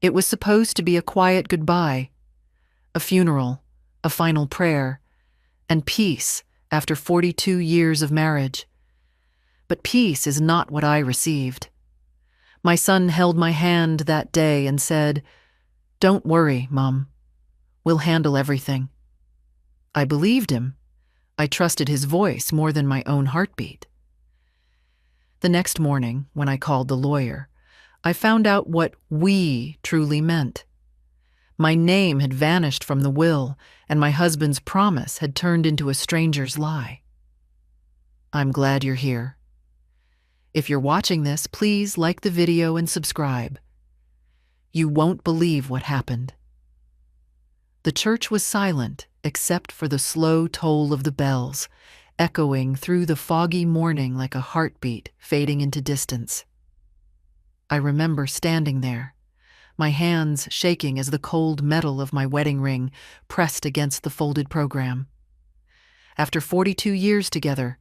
It was supposed to be a quiet goodbye, a funeral, a final prayer, and peace after 42 years of marriage. But peace is not what I received. My son held my hand that day and said, "Don't worry, Mom. We'll handle everything." I believed him. I trusted his voice more than my own heartbeat. The next morning, when I called the lawyer, I found out what "we" truly meant. My name had vanished from the will, and my husband's promise had turned into a stranger's lie. I'm glad you're here. If you're watching this, please like the video and subscribe. You won't believe what happened. The church was silent except for the slow toll of the bells, echoing through the foggy morning like a heartbeat fading into distance. I remember standing there, my hands shaking as the cold metal of my wedding ring pressed against the folded program. After 42 years together,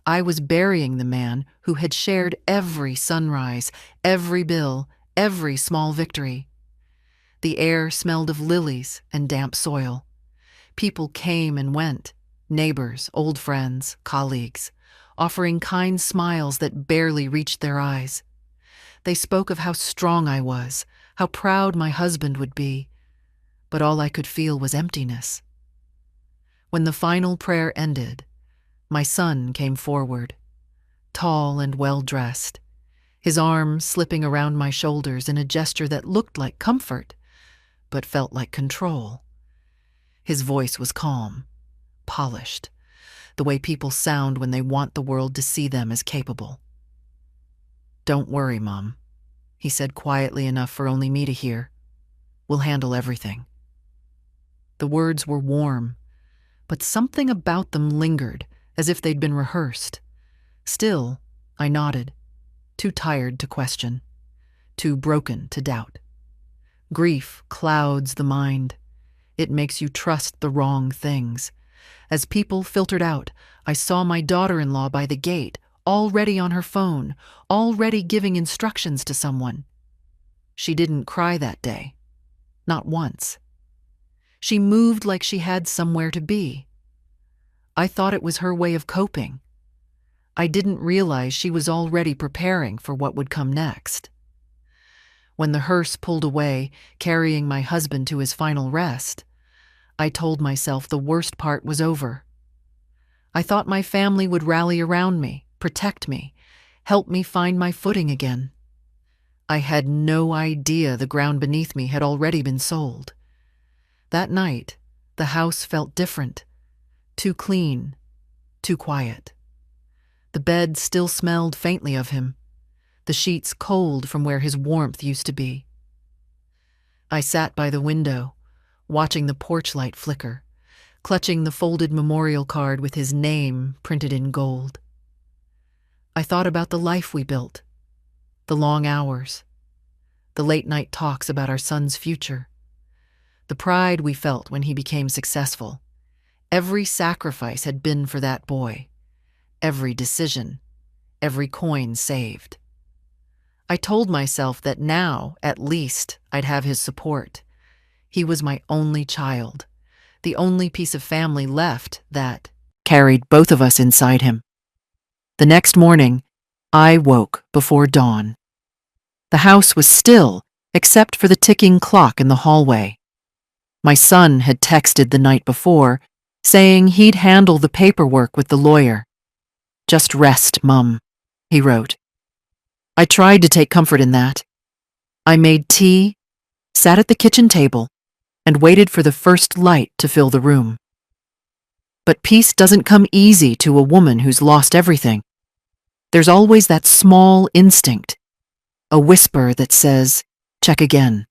I was burying the man who had shared every sunrise, every bill, every small victory. The air smelled of lilies and damp soil. People came and went, neighbors, old friends, colleagues, offering kind smiles that barely reached their eyes. They spoke of how strong I was, how proud my husband would be, but all I could feel was emptiness. When the final prayer ended, my son came forward, tall and well-dressed, his arms slipping around my shoulders in a gesture that looked like comfort, but felt like control. His voice was calm, polished, the way people sound when they want the world to see them as capable. "Don't worry, Mom," he said quietly enough for only me to hear. "We'll handle everything." The words were warm, but something about them lingered, as if they'd been rehearsed. Still, I nodded, too tired to question, too broken to doubt. Grief clouds the mind. It makes you trust the wrong things. As people filtered out, I saw my daughter-in-law by the gate, already on her phone, already giving instructions to someone. She didn't cry that day. Not once. She moved like she had somewhere to be. I thought it was her way of coping. I didn't realize she was already preparing for what would come next. When the hearse pulled away, carrying my husband to his final rest, I told myself the worst part was over. I thought my family would rally around me, protect me, help me find my footing again. I had no idea the ground beneath me had already been sold. That night, the house felt different, too clean, too quiet. The bed still smelled faintly of him, the sheets cold from where his warmth used to be. I sat by the window, watching the porch light flicker, clutching the folded memorial card with his name printed in gold. I thought about the life we built, the long hours, the late-night talks about our son's future, the pride we felt when he became successful. Every sacrifice had been for that boy, every decision, every coin saved. I told myself that now, at least, I'd have his support. He was my only child, the only piece of family left that carried both of us inside him. The next morning, I woke before dawn. The house was still, except for the ticking clock in the hallway. My son had texted the night before, saying he'd handle the paperwork with the lawyer. "Just rest, Mum," he wrote. I tried to take comfort in that. I made tea, sat at the kitchen table, and waited for the first light to fill the room. But peace doesn't come easy to a woman who's lost everything. There's always that small instinct, a whisper that says, "Check again."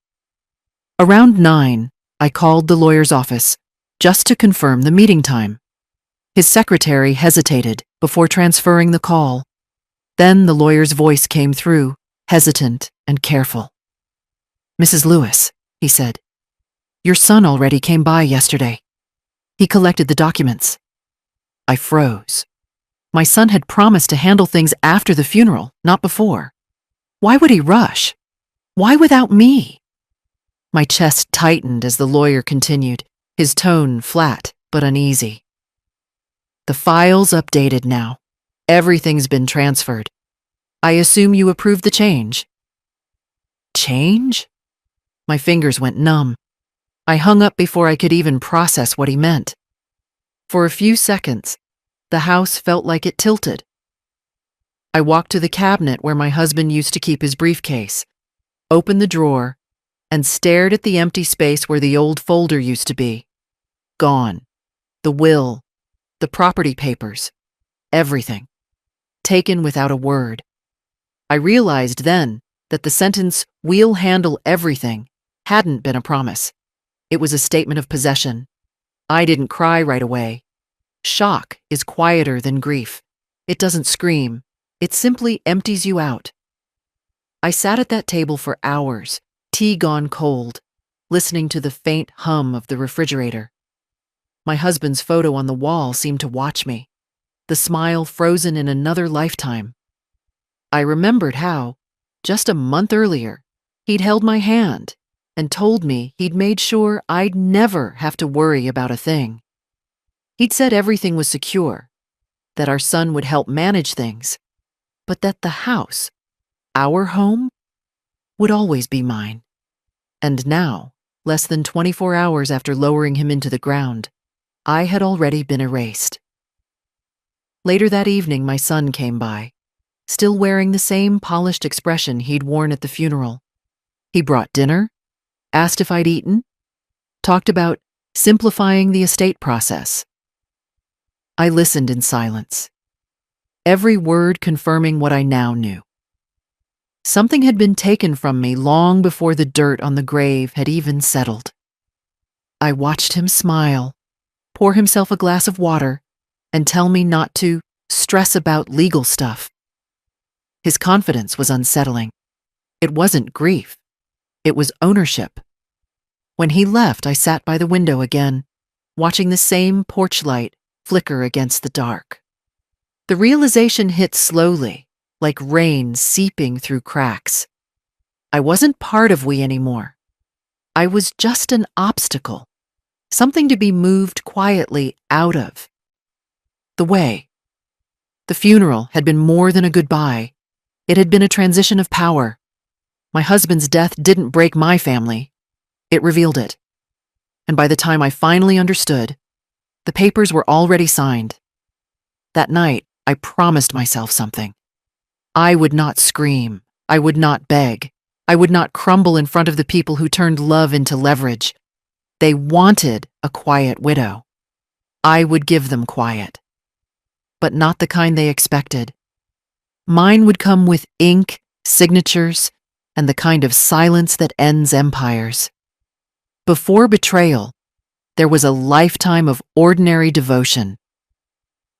Around 9, I called the lawyer's office just to confirm the meeting time. His secretary hesitated before transferring the call. Then the lawyer's voice came through, hesitant and careful. "Mrs. Lewis," he said, "your son already came by yesterday. He collected the documents." I froze. My son had promised to handle things after the funeral, not before. Why would he rush? Why without me? My chest tightened as the lawyer continued, his tone flat but uneasy. The file's updated now. Everything's been transferred. I assume you approved the change. Change? My fingers went numb. I hung up before I could even process what he meant. For a few seconds, the house felt like it tilted. I walked to the cabinet where my husband used to keep his briefcase, opened the drawer, and stared at the empty space where the old folder used to be. Gone. The will, the property papers, everything. Taken without a word. I realized then that the sentence, "We'll handle everything," hadn't been a promise. It was a statement of possession. I didn't cry right away. Shock is quieter than grief. It doesn't scream. It simply empties you out. I sat at that table for hours, tea gone cold, listening to the faint hum of the refrigerator. My husband's photo on the wall seemed to watch me, the smile frozen in another lifetime. I remembered how, just a month earlier, he'd held my hand and told me he'd made sure I'd never have to worry about a thing. He'd said everything was secure, that our son would help manage things, but that the house, our home, would always be mine. And now, less than 24 hours after lowering him into the ground, I had already been erased. Later that evening, my son came by, still wearing the same polished expression he'd worn at the funeral. He brought dinner, asked if I'd eaten, talked about simplifying the estate process. I listened in silence, every word confirming what I now knew. Something had been taken from me long before the dirt on the grave had even settled. I watched him smile, pour himself a glass of water, and tell me not to stress about legal stuff. His confidence was unsettling. It wasn't grief. It was ownership. When he left, I sat by the window again, watching the same porch light flicker against the dark. The realization hit slowly, like rain seeping through cracks. I wasn't part of we anymore. I was just an obstacle, something to be moved quietly out of. The way. The funeral had been more than a goodbye. It had been a transition of power. My husband's death didn't break my family. It revealed it. And by the time I finally understood, the papers were already signed. That night, I promised myself something. I would not scream. I would not beg. I would not crumble in front of the people who turned love into leverage. They wanted a quiet widow. I would give them quiet. But not the kind they expected. Mine would come with ink, signatures, and the kind of silence that ends empires. Before betrayal, there was a lifetime of ordinary devotion.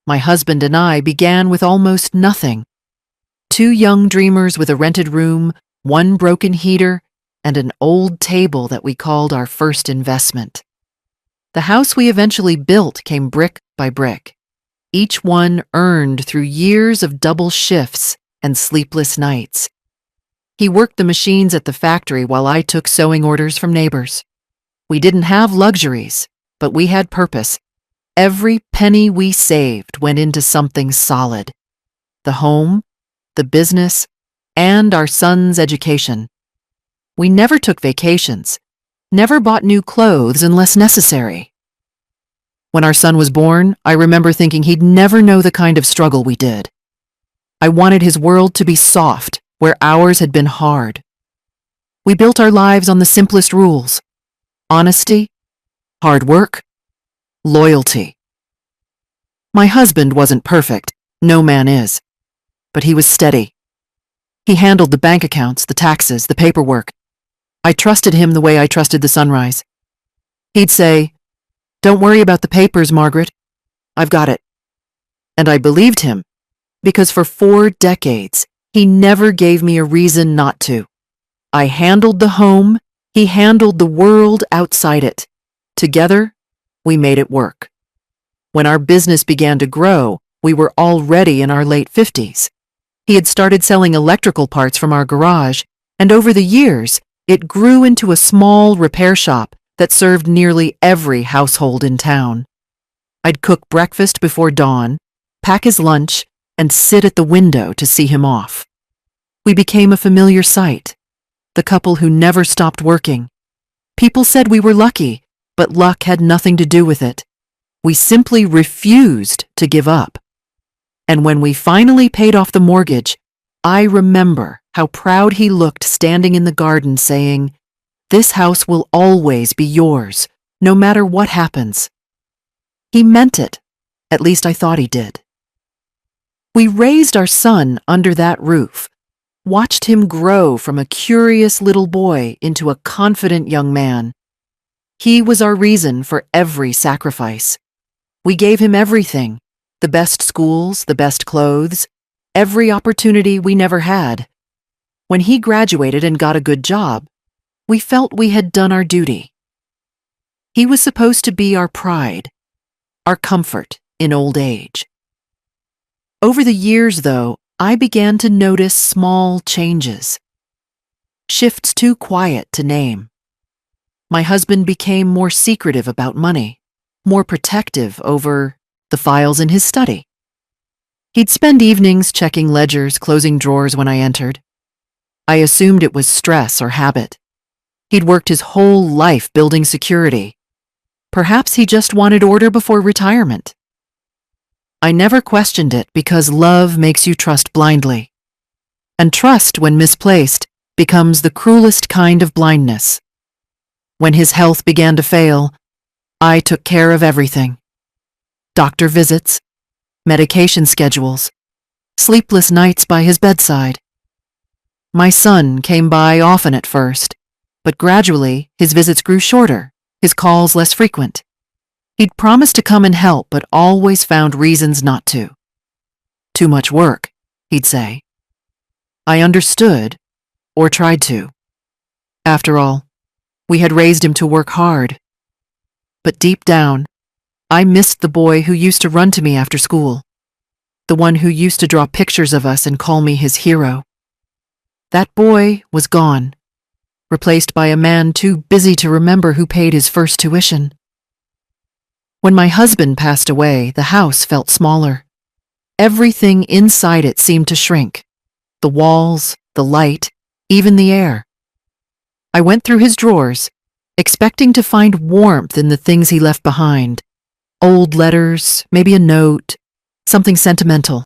My husband and I began with almost nothing. 2 young dreamers with a rented room, 1 broken heater, and an old table that we called our first investment. The house we eventually built came brick by brick, each one earned through years of double shifts and sleepless nights. He worked the machines at the factory while I took sewing orders from neighbors. We didn't have luxuries, but we had purpose. Every penny we saved went into something solid. The home, the business, and our son's education. We never took vacations, never bought new clothes unless necessary. When our son was born, I remember thinking he'd never know the kind of struggle we did. I wanted his world to be soft, where ours had been hard. We built our lives on the simplest rules: honesty, hard work, loyalty. My husband wasn't perfect, no man is, but he was steady. He handled the bank accounts, the taxes, the paperwork. I trusted him the way I trusted the sunrise. He'd say, "Don't worry about the papers, Margaret. I've got it." And I believed him, because for 4 decades, he never gave me a reason not to. I handled the home, he handled the world outside it. Together, we made it work. When our business began to grow, we were already in our late 50s. He had started selling electrical parts from our garage, and over the years, It grew into a small repair shop that served nearly every household in town. I'd cook breakfast before dawn, pack his lunch, and sit at the window to see him off. We became a familiar sight, the couple who never stopped working. People said we were lucky, but luck had nothing to do with it. We simply refused to give up. And when we finally paid off the mortgage, I remember how proud he looked standing in the garden saying, "This house will always be yours, no matter what happens." He meant it. At least I thought he did. We raised our son under that roof, watched him grow from a curious little boy into a confident young man. He was our reason for every sacrifice. We gave him everything, the best schools, the best clothes, every opportunity we never had. When he graduated and got a good job, we felt we had done our duty. He was supposed to be our pride, our comfort in old age. Over the years, though, I began to notice small changes. Shifts too quiet to name. My husband became more secretive about money, more protective over the files in his study. He'd spend evenings checking ledgers, closing drawers when I entered. I assumed it was stress or habit. He'd worked his whole life building security. Perhaps he just wanted order before retirement. I never questioned it because love makes you trust blindly. And trust, when misplaced, becomes the cruelest kind of blindness. When his health began to fail, I took care of everything. Doctor visits, medication schedules, sleepless nights by his bedside. My son came by often at first, but gradually his visits grew shorter, his calls less frequent. He'd promised to come and help, but always found reasons not to. Too much work, he'd say. I understood, or tried to. After all, we had raised him to work hard. But deep down, I missed the boy who used to run to me after school, the one who used to draw pictures of us and call me his hero. That boy was gone, replaced by a man too busy to remember who paid his first tuition. When my husband passed away, the house felt smaller. Everything inside it seemed to shrink. The walls, the light, even the air. I went through his drawers, expecting to find warmth in the things he left behind. Old letters, maybe a note, something sentimental.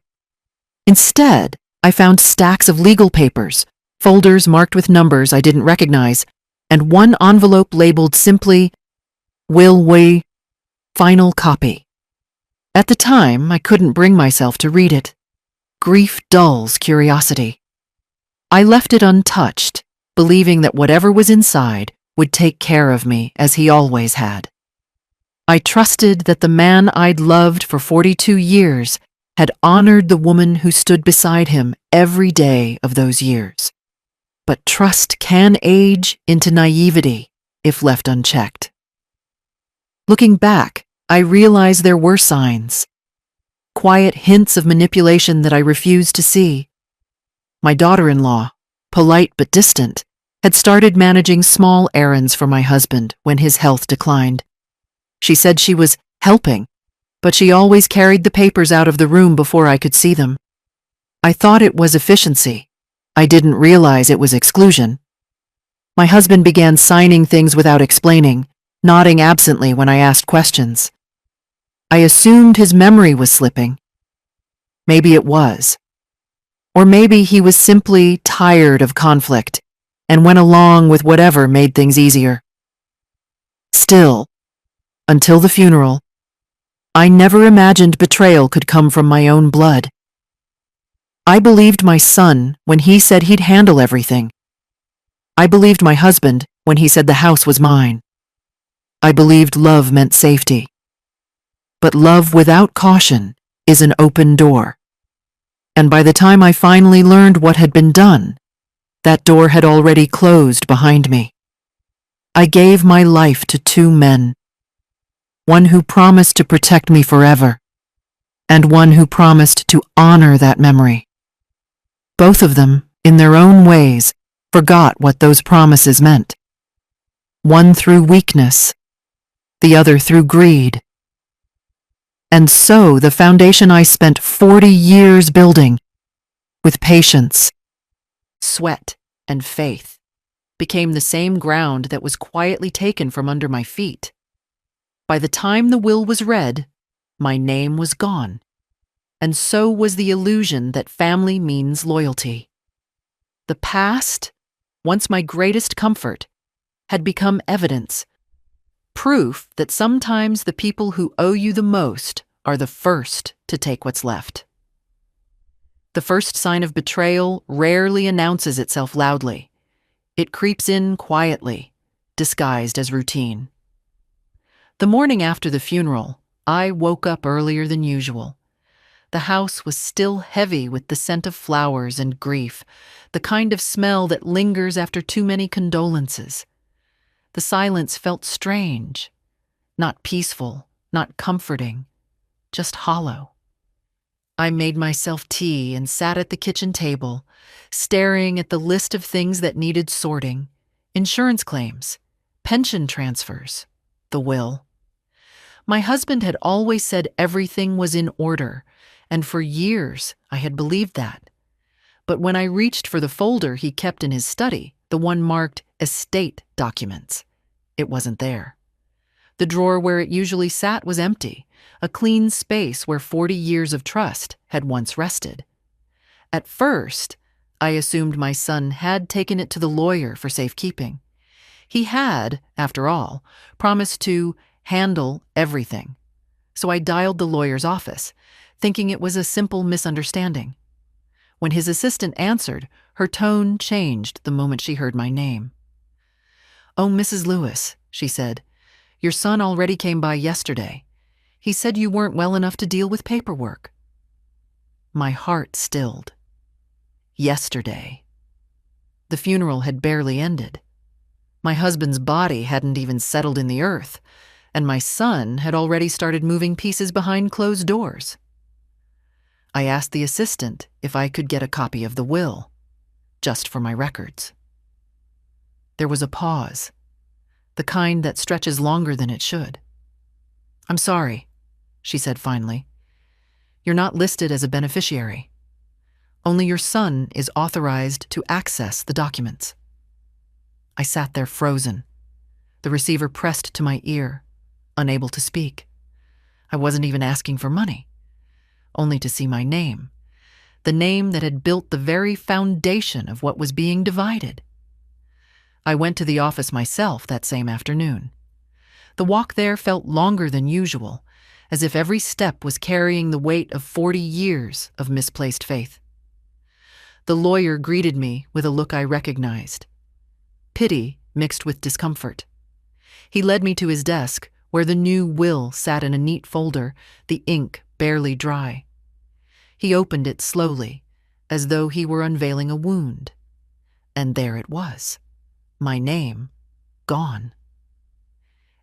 Instead, I found stacks of legal papers, folders marked with numbers I didn't recognize, and one envelope labeled simply, "Will we?" Final copy. At the time, I couldn't bring myself to read it. Grief dulls curiosity. I left it untouched, believing that whatever was inside would take care of me as he always had. I trusted that the man I'd loved for 42 years had honored the woman who stood beside him every day of those years. But trust can age into naivety if left unchecked. Looking back, I realize there were signs. Quiet hints of manipulation that I refused to see. My daughter-in-law, polite but distant, had started managing small errands for my husband when his health declined. She said she was helping, but she always carried the papers out of the room before I could see them. I thought it was efficiency. I didn't realize it was exclusion. My husband began signing things without explaining, nodding absently when I asked questions. I assumed his memory was slipping. Maybe it was. Or maybe he was simply tired of conflict and went along with whatever made things easier. Still, until the funeral, I never imagined betrayal could come from my own blood. I believed my son when he said he'd handle everything. I believed my husband when he said the house was mine. I believed love meant safety. But love without caution is an open door. And by the time I finally learned what had been done, that door had already closed behind me. I gave my life to two men. One who promised to protect me forever, and one who promised to honor that memory. Both of them, in their own ways, forgot what those promises meant. One through weakness, the other through greed. And so the foundation I spent 40 years building, with patience, sweat, and faith, became the same ground that was quietly taken from under my feet. By the time the will was read, my name was gone, and so was the illusion that family means loyalty. The past, once my greatest comfort, had become evidence, proof that sometimes the people who owe you the most are the first to take what's left. The first sign of betrayal rarely announces itself loudly. It creeps in quietly, disguised as routine. The morning after the funeral, I woke up earlier than usual. The house was still heavy with the scent of flowers and grief, the kind of smell that lingers after too many condolences. The silence felt strange, not peaceful, not comforting, just hollow. I made myself tea and sat at the kitchen table, staring at the list of things that needed sorting: insurance claims, pension transfers, the will. My husband had always said everything was in order, and for years I had believed that. But when I reached for the folder he kept in his study, the one marked estate documents, it wasn't there. The drawer where it usually sat was empty, a clean space where 40 years of trust had once rested. At first, I assumed my son had taken it to the lawyer for safekeeping. He had, after all, promised to handle everything. So I dialed the lawyer's office, thinking it was a simple misunderstanding. When his assistant answered, her tone changed the moment she heard my name. "Oh, Mrs. Lewis," she said, "your son already came by yesterday. He said you weren't well enough to deal with paperwork." My heart stilled. Yesterday. The funeral had barely ended. My husband's body hadn't even settled in the earth, and my son had already started moving pieces behind closed doors. I asked the assistant if I could get a copy of the will, just for my records. There was a pause, the kind that stretches longer than it should. "I'm sorry," she said finally. "You're not listed as a beneficiary. Only your son is authorized to access the documents." I sat there frozen, the receiver pressed to my ear, unable to speak. I wasn't even asking for money, only to see my name, the name that had built the very foundation of what was being divided. I went to the office myself that same afternoon. The walk there felt longer than usual, as if every step was carrying the weight of 40 years of misplaced faith. The lawyer greeted me with a look I recognized, pity mixed with discomfort. He led me to his desk, where the new will sat in a neat folder, the ink barely dry. He opened it slowly, as though he were unveiling a wound. And there it was, my name, gone.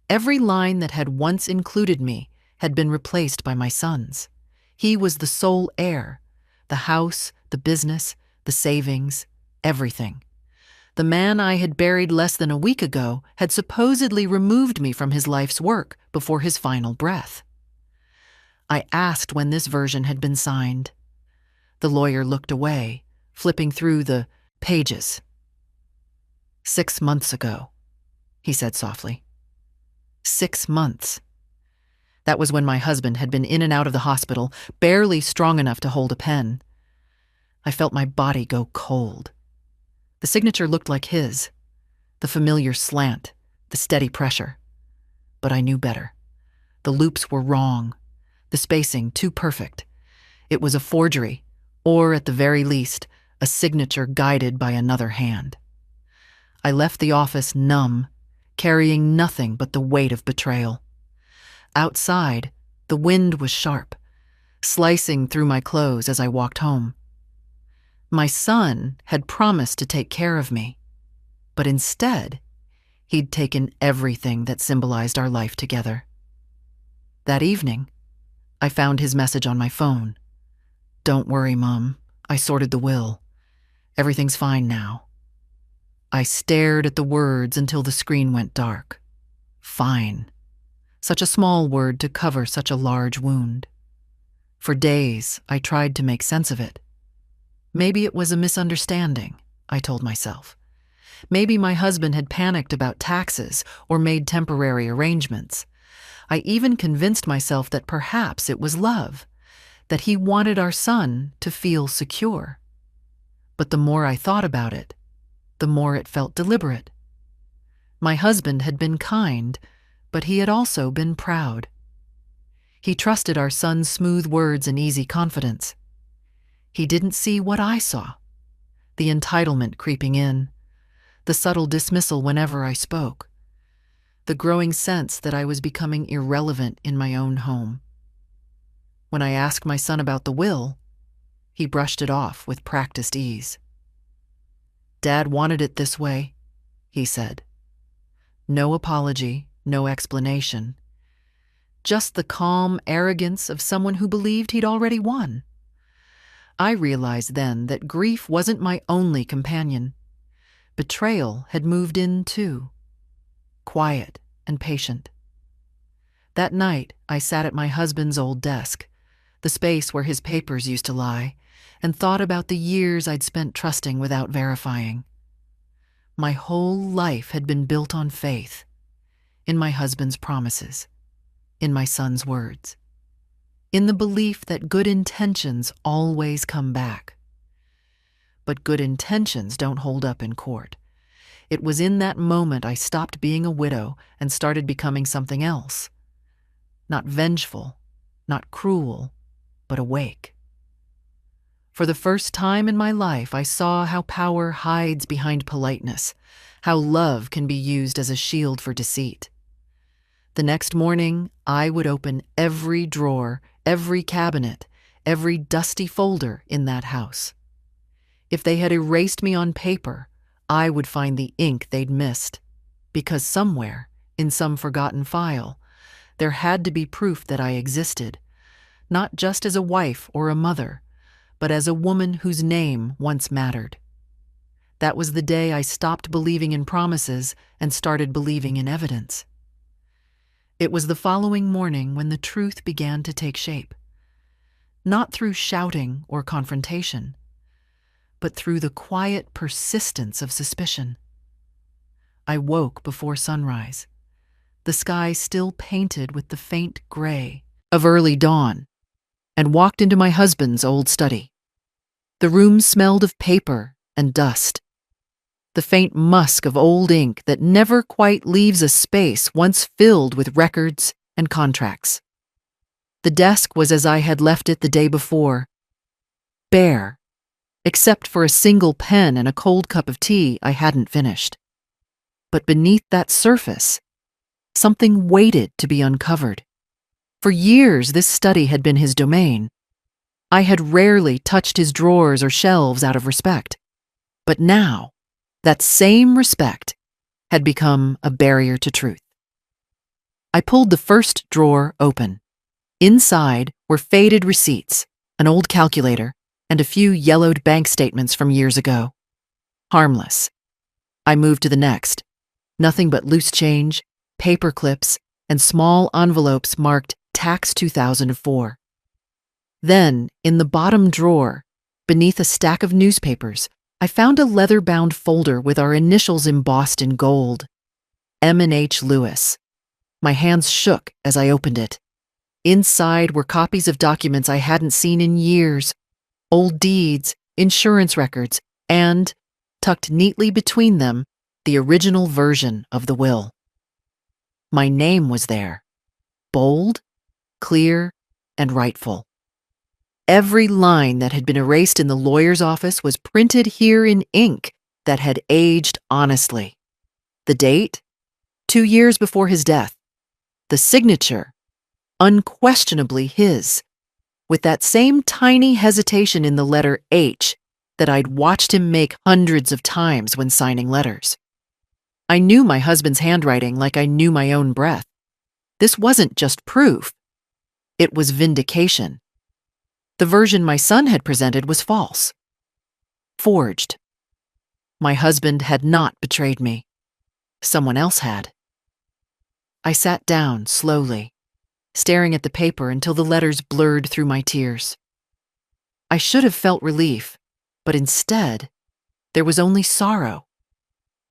Every line that had once included me had been replaced by my son's. He was the sole heir, the house, the business, the savings, everything. The man I had buried less than a week ago had supposedly removed me from his life's work before his final breath. I asked when this version had been signed. The lawyer looked away, flipping through the pages. 6 months ago, he said softly. 6 months. That was when my husband had been in and out of the hospital, barely strong enough to hold a pen. I felt my body go cold. The signature looked like his, the familiar slant, the steady pressure. But I knew better. The loops were wrong, the spacing too perfect. It was a forgery, or at the very least, a signature guided by another hand. I left the office numb, carrying nothing but the weight of betrayal. Outside, the wind was sharp, slicing through my clothes as I walked home. My son had promised to take care of me, but instead, he'd taken everything that symbolized our life together. That evening, I found his message on my phone. "Don't worry, Mom. I sorted the will. Everything's fine now." I stared at the words until the screen went dark. Fine. Such a small word to cover such a large wound. For days, I tried to make sense of it. Maybe it was a misunderstanding, I told myself. Maybe my husband had panicked about taxes or made temporary arrangements. I even convinced myself that perhaps it was love, that he wanted our son to feel secure. But the more I thought about it, the more it felt deliberate. My husband had been kind, but he had also been proud. He trusted our son's smooth words and easy confidence. He didn't see what I saw: the entitlement creeping in, the subtle dismissal whenever I spoke, the growing sense that I was becoming irrelevant in my own home. When I asked my son about the will, he brushed it off with practiced ease. "Dad wanted it this way," he said. No apology, no explanation. Just the calm arrogance of someone who believed he'd already won. I realized then that grief wasn't my only companion. Betrayal had moved in too, quiet and patient. That night, I sat at my husband's old desk, the space where his papers used to lie, and thought about the years I'd spent trusting without verifying. My whole life had been built on faith, in my husband's promises, in my son's words, in the belief that good intentions always come back. But good intentions don't hold up in court. It was in that moment I stopped being a widow and started becoming something else. Not vengeful, not cruel, but awake. For the first time in my life, I saw how power hides behind politeness, how love can be used as a shield for deceit. The next morning, I would open every drawer, every cabinet, every dusty folder in that house. If they had erased me on paper, I would find the ink they'd missed, because somewhere, in some forgotten file, there had to be proof that I existed, not just as a wife or a mother, but as a woman whose name once mattered. That was the day I stopped believing in promises and started believing in evidence. It was the following morning when the truth began to take shape, not through shouting or confrontation, but through the quiet persistence of suspicion. I woke before sunrise, the sky still painted with the faint gray of early dawn, and walked into my husband's old study. The room smelled of paper and dust, the faint musk of old ink that never quite leaves a space once filled with records and contracts. The desk was as I had left it the day before, bare, except for a single pen and a cold cup of tea I hadn't finished. But beneath that surface, something waited to be uncovered. For years, this study had been his domain. I had rarely touched his drawers or shelves out of respect. But now, that same respect had become a barrier to truth. I pulled the first drawer open. Inside were faded receipts, an old calculator, and a few yellowed bank statements from years ago. Harmless. I moved to the next. Nothing but loose change, paper clips, and small envelopes marked Tax 2004. Then, in the bottom drawer, beneath a stack of newspapers, I found a leather-bound folder with our initials embossed in gold. M&H Lewis. My hands shook as I opened it. Inside were copies of documents I hadn't seen in years, old deeds, insurance records, and, tucked neatly between them, the original version of the will. My name was there, bold, clear, and rightful. Every line that had been erased in the lawyer's office was printed here in ink that had aged honestly. The date? 2 years before his death. The signature? Unquestionably his, with that same tiny hesitation in the letter H that I'd watched him make hundreds of times when signing letters. I knew my husband's handwriting like I knew my own breath. This wasn't just proof. It was vindication. The version my son had presented was false. Forged. My husband had not betrayed me. Someone else had. I sat down slowly, staring at the paper until the letters blurred through my tears. I should have felt relief, but instead, there was only sorrow.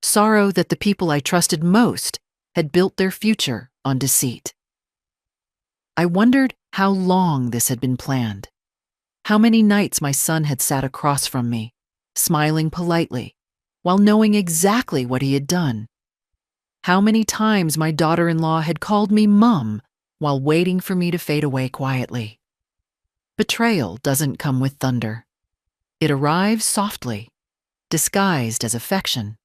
Sorrow that the people I trusted most had built their future on deceit. I wondered how long this had been planned, how many nights my son had sat across from me, smiling politely, while knowing exactly what he had done. How many times my daughter-in-law had called me Mum while waiting for me to fade away quietly. Betrayal doesn't come with thunder. It arrives softly, disguised as affection.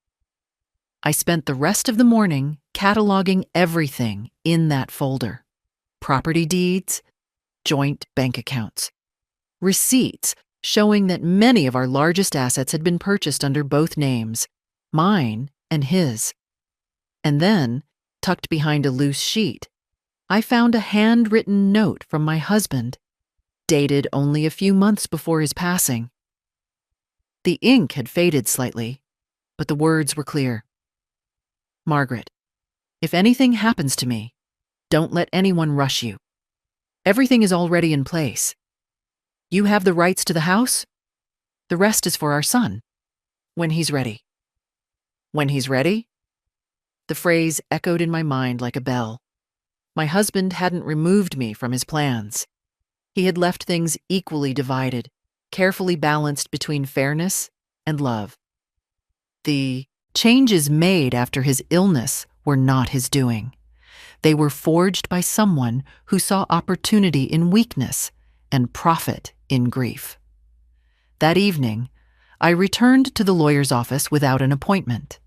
I spent the rest of the morning cataloging everything in that folder. Property deeds, joint bank accounts, receipts showing that many of our largest assets had been purchased under both names, mine and his. And then, tucked behind a loose sheet, I found a handwritten note from my husband, dated only a few months before his passing. The ink had faded slightly, but the words were clear. Margaret, if anything happens to me, don't let anyone rush you. Everything is already in place. You have the rights to the house. The rest is for our son, when he's ready. When he's ready? The phrase echoed in my mind like a bell. My husband hadn't removed me from his plans. He had left things equally divided, carefully balanced between fairness and love. The changes made after his illness were not his doing. They were forged by someone who saw opportunity in weakness and profit in grief. That evening, I returned to the lawyer's office without an appointment.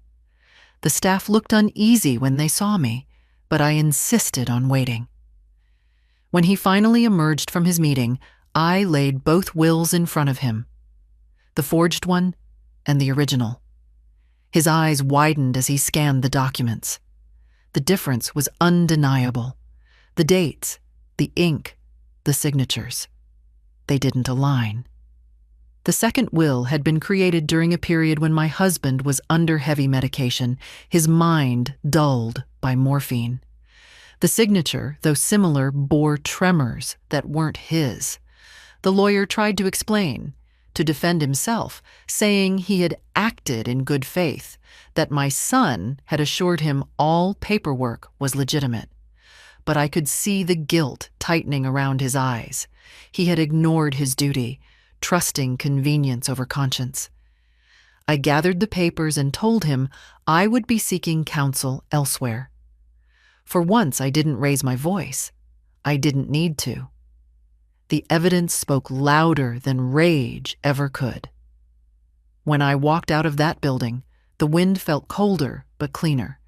The staff looked uneasy when they saw me, but I insisted on waiting. When he finally emerged from his meeting, I laid both wills in front of him, the forged one and the original. His eyes widened as he scanned the documents. The difference was undeniable. The dates, the ink, the signatures. They didn't align. The second will had been created during a period when my husband was under heavy medication, his mind dulled by morphine. The signature, though similar, bore tremors that weren't his. The lawyer tried to explain, to defend himself, saying he had acted in good faith, that my son had assured him all paperwork was legitimate. But I could see the guilt tightening around his eyes. He had ignored his duty, trusting convenience over conscience. I gathered the papers and told him I would be seeking counsel elsewhere. For once, I didn't raise my voice. I didn't need to. The evidence spoke louder than rage ever could. When I walked out of that building, the wind felt colder but cleaner,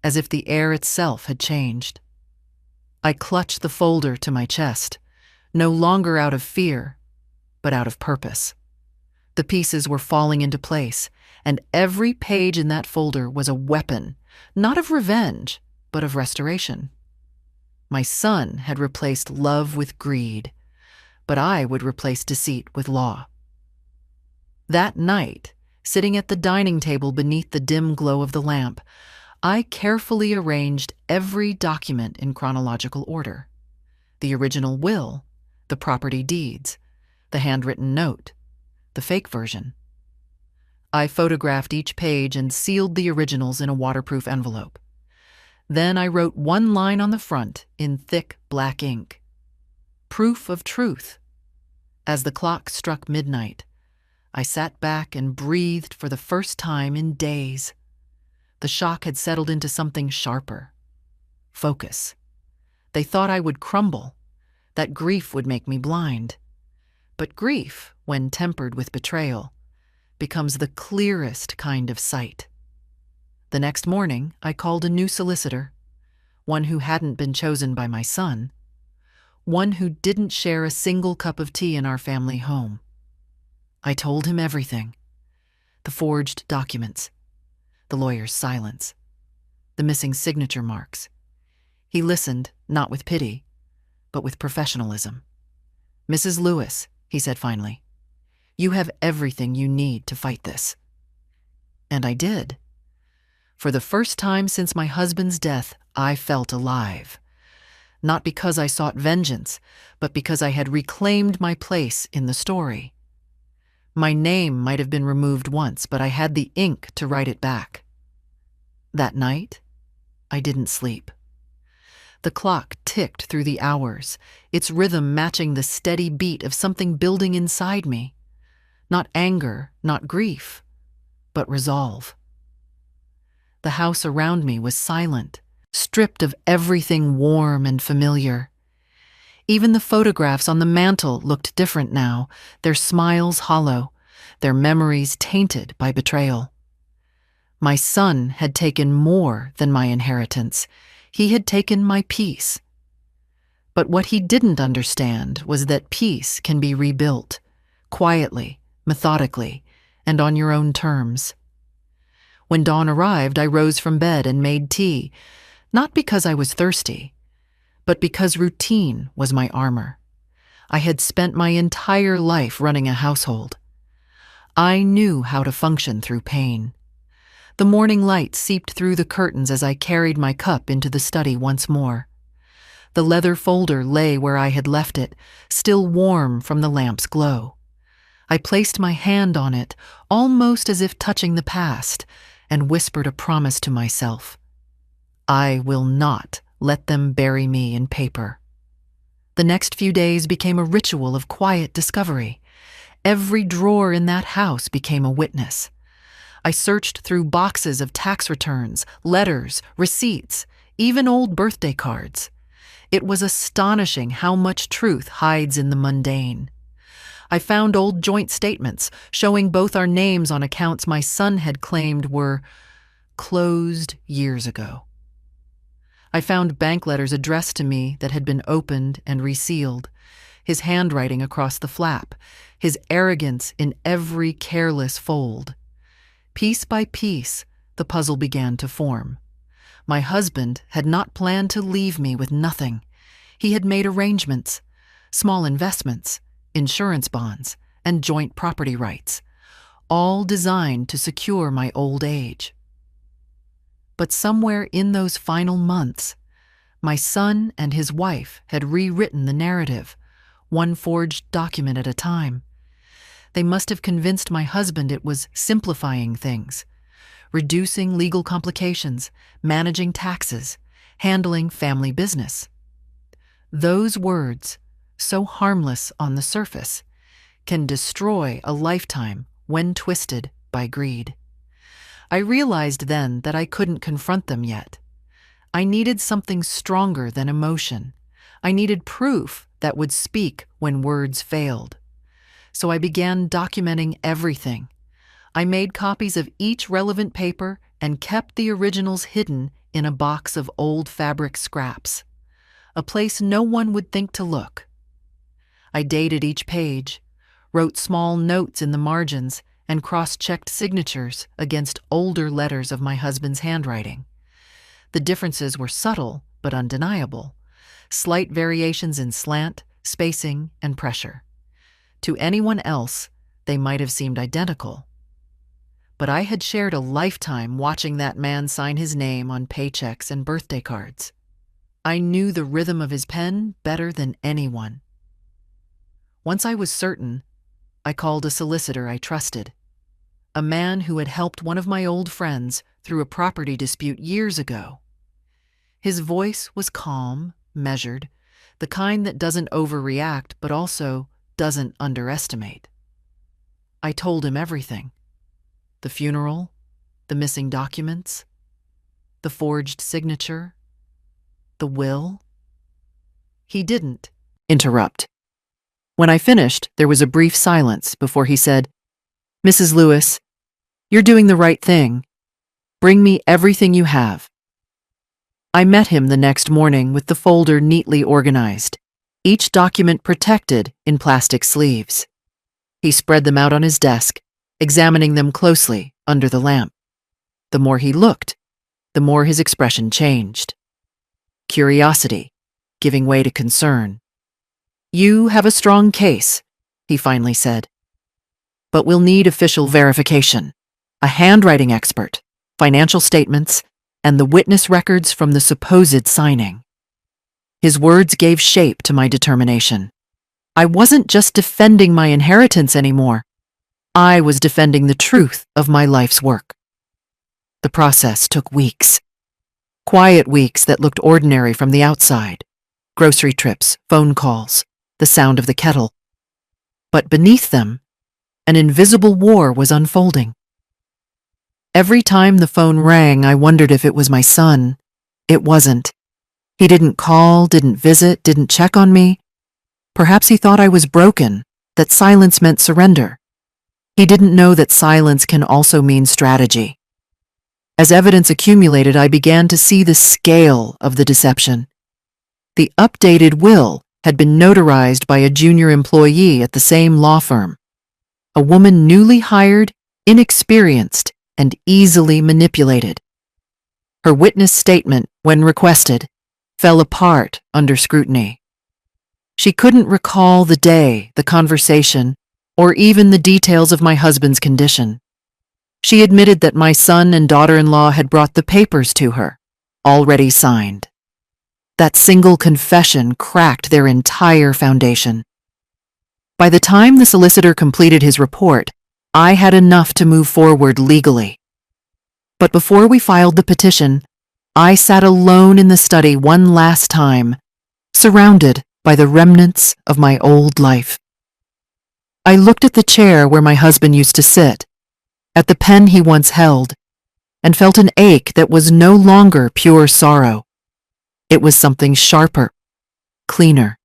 as if the air itself had changed. I clutched the folder to my chest, no longer out of fear, but out of purpose. The pieces were falling into place, and every page in that folder was a weapon, not of revenge, but of restoration. My son had replaced love with greed, but I would replace deceit with law. That night, sitting at the dining table beneath the dim glow of the lamp, I carefully arranged every document in chronological order. The original will, the property deeds, the handwritten note, the fake version. I photographed each page and sealed the originals in a waterproof envelope. Then I wrote one line on the front in thick black ink. Proof of truth. As the clock struck midnight, I sat back and breathed for the first time in days. The shock had settled into something sharper. Focus. They thought I would crumble, that grief would make me blind. But grief, when tempered with betrayal, becomes the clearest kind of sight. The next morning, I called a new solicitor, one who hadn't been chosen by my son, one who didn't share a single cup of tea in our family home. I told him everything: the forged documents, the lawyer's silence, the missing signature marks. He listened, not with pity, but with professionalism. "Mrs. Lewis," he said finally, "you have everything you need to fight this." And I did. For the first time since my husband's death, I felt alive. Not because I sought vengeance, but because I had reclaimed my place in the story. My name might have been removed once, but I had the ink to write it back. That night, I didn't sleep. The clock ticked through the hours, its rhythm matching the steady beat of something building inside me. Not anger, not grief, but resolve. The house around me was silent, stripped of everything warm and familiar. Even the photographs on the mantel looked different now, their smiles hollow, their memories tainted by betrayal. My son had taken more than my inheritance. He had taken my peace. But what he didn't understand was that peace can be rebuilt, quietly, methodically, and on your own terms. When dawn arrived, I rose from bed and made tea, not because I was thirsty, but because routine was my armor. I had spent my entire life running a household. I knew how to function through pain. The morning light seeped through the curtains as I carried my cup into the study once more. The leather folder lay where I had left it, still warm from the lamp's glow. I placed my hand on it, almost as if touching the past, and whispered a promise to myself. I will not let them bury me in paper. The next few days became a ritual of quiet discovery. Every drawer in that house became a witness. I searched through boxes of tax returns, letters, receipts, even old birthday cards. It was astonishing how much truth hides in the mundane. I found old joint statements showing both our names on accounts my son had claimed were closed years ago. I found bank letters addressed to me that had been opened and resealed, his handwriting across the flap, his arrogance in every careless fold. Piece by piece, the puzzle began to form. My husband had not planned to leave me with nothing. He had made arrangements, small investments, insurance bonds, and joint property rights, all designed to secure my old age. But somewhere in those final months, my son and his wife had rewritten the narrative, one forged document at a time. They must have convinced my husband it was simplifying things, reducing legal complications, managing taxes, handling family business. Those words, so harmless on the surface, can destroy a lifetime when twisted by greed. I realized then that I couldn't confront them yet. I needed something stronger than emotion. I needed proof that would speak when words failed. So I began documenting everything. I made copies of each relevant paper and kept the originals hidden in a box of old fabric scraps, a place no one would think to look. I dated each page, wrote small notes in the margins, and cross-checked signatures against older letters of my husband's handwriting. The differences were subtle but undeniable, slight variations in slant, spacing, and pressure. To anyone else, they might have seemed identical. But I had shared a lifetime watching that man sign his name on paychecks and birthday cards. I knew the rhythm of his pen better than anyone. Once I was certain, I called a solicitor I trusted, a man who had helped one of my old friends through a property dispute years ago. His voice was calm, measured, the kind that doesn't overreact but also doesn't underestimate. I told him everything. The funeral, the missing documents, the forged signature, the will. He didn't interrupt. When I finished, there was a brief silence before he said, "Mrs. Lewis, you're doing the right thing. Bring me everything you have." I met him the next morning with the folder neatly organized, each document protected in plastic sleeves. He spread them out on his desk, examining them closely under the lamp. The more he looked, the more his expression changed. Curiosity, giving way to concern. "You have a strong case," he finally said. "But we'll need official verification." a handwriting expert, financial statements, and the witness records from the supposed signing. His words gave shape to my determination. I wasn't just defending my inheritance anymore. I was defending the truth of my life's work. The process took weeks. Quiet weeks that looked ordinary from the outside. Grocery trips, phone calls, the sound of the kettle. But beneath them, an invisible war was unfolding. Every time the phone rang, I wondered if it was my son. It wasn't. He didn't call, didn't visit, didn't check on me. Perhaps he thought I was broken, that silence meant surrender. He didn't know that silence can also mean strategy. As evidence accumulated, I began to see the scale of the deception. The updated will had been notarized by a junior employee at the same law firm. A woman newly hired, inexperienced, and easily manipulated. Her witness statement, when requested, fell apart under scrutiny. She couldn't recall the day, the conversation, or even the details of my husband's condition. She admitted that my son and daughter-in-law had brought the papers to her, already signed. That single confession cracked their entire foundation. By the time the solicitor completed his report, I had enough to move forward legally. But before we filed the petition, I sat alone in the study one last time, surrounded by the remnants of my old life. I looked at the chair where my husband used to sit, at the pen he once held, and felt an ache that was no longer pure sorrow. It was something sharper, cleaner.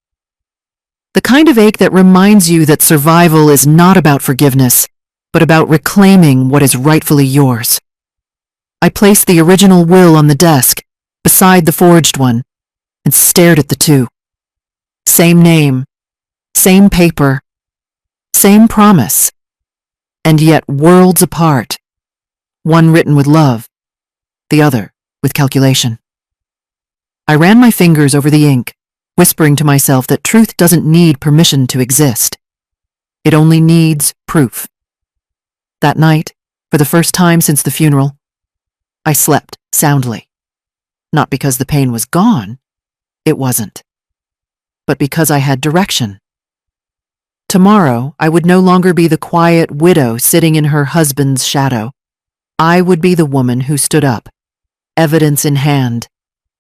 The kind of ache that reminds you that survival is not about forgiveness, but about reclaiming what is rightfully yours. I placed the original will on the desk, beside the forged one, and stared at the two. Same name, same paper, same promise, and yet worlds apart. One written with love, the other with calculation. I ran my fingers over the ink, whispering to myself that truth doesn't need permission to exist. It only needs proof. That night, for the first time since the funeral, I slept soundly. Not because the pain was gone, it wasn't, but because I had direction. Tomorrow, I would no longer be the quiet widow sitting in her husband's shadow. I would be the woman who stood up, evidence in hand,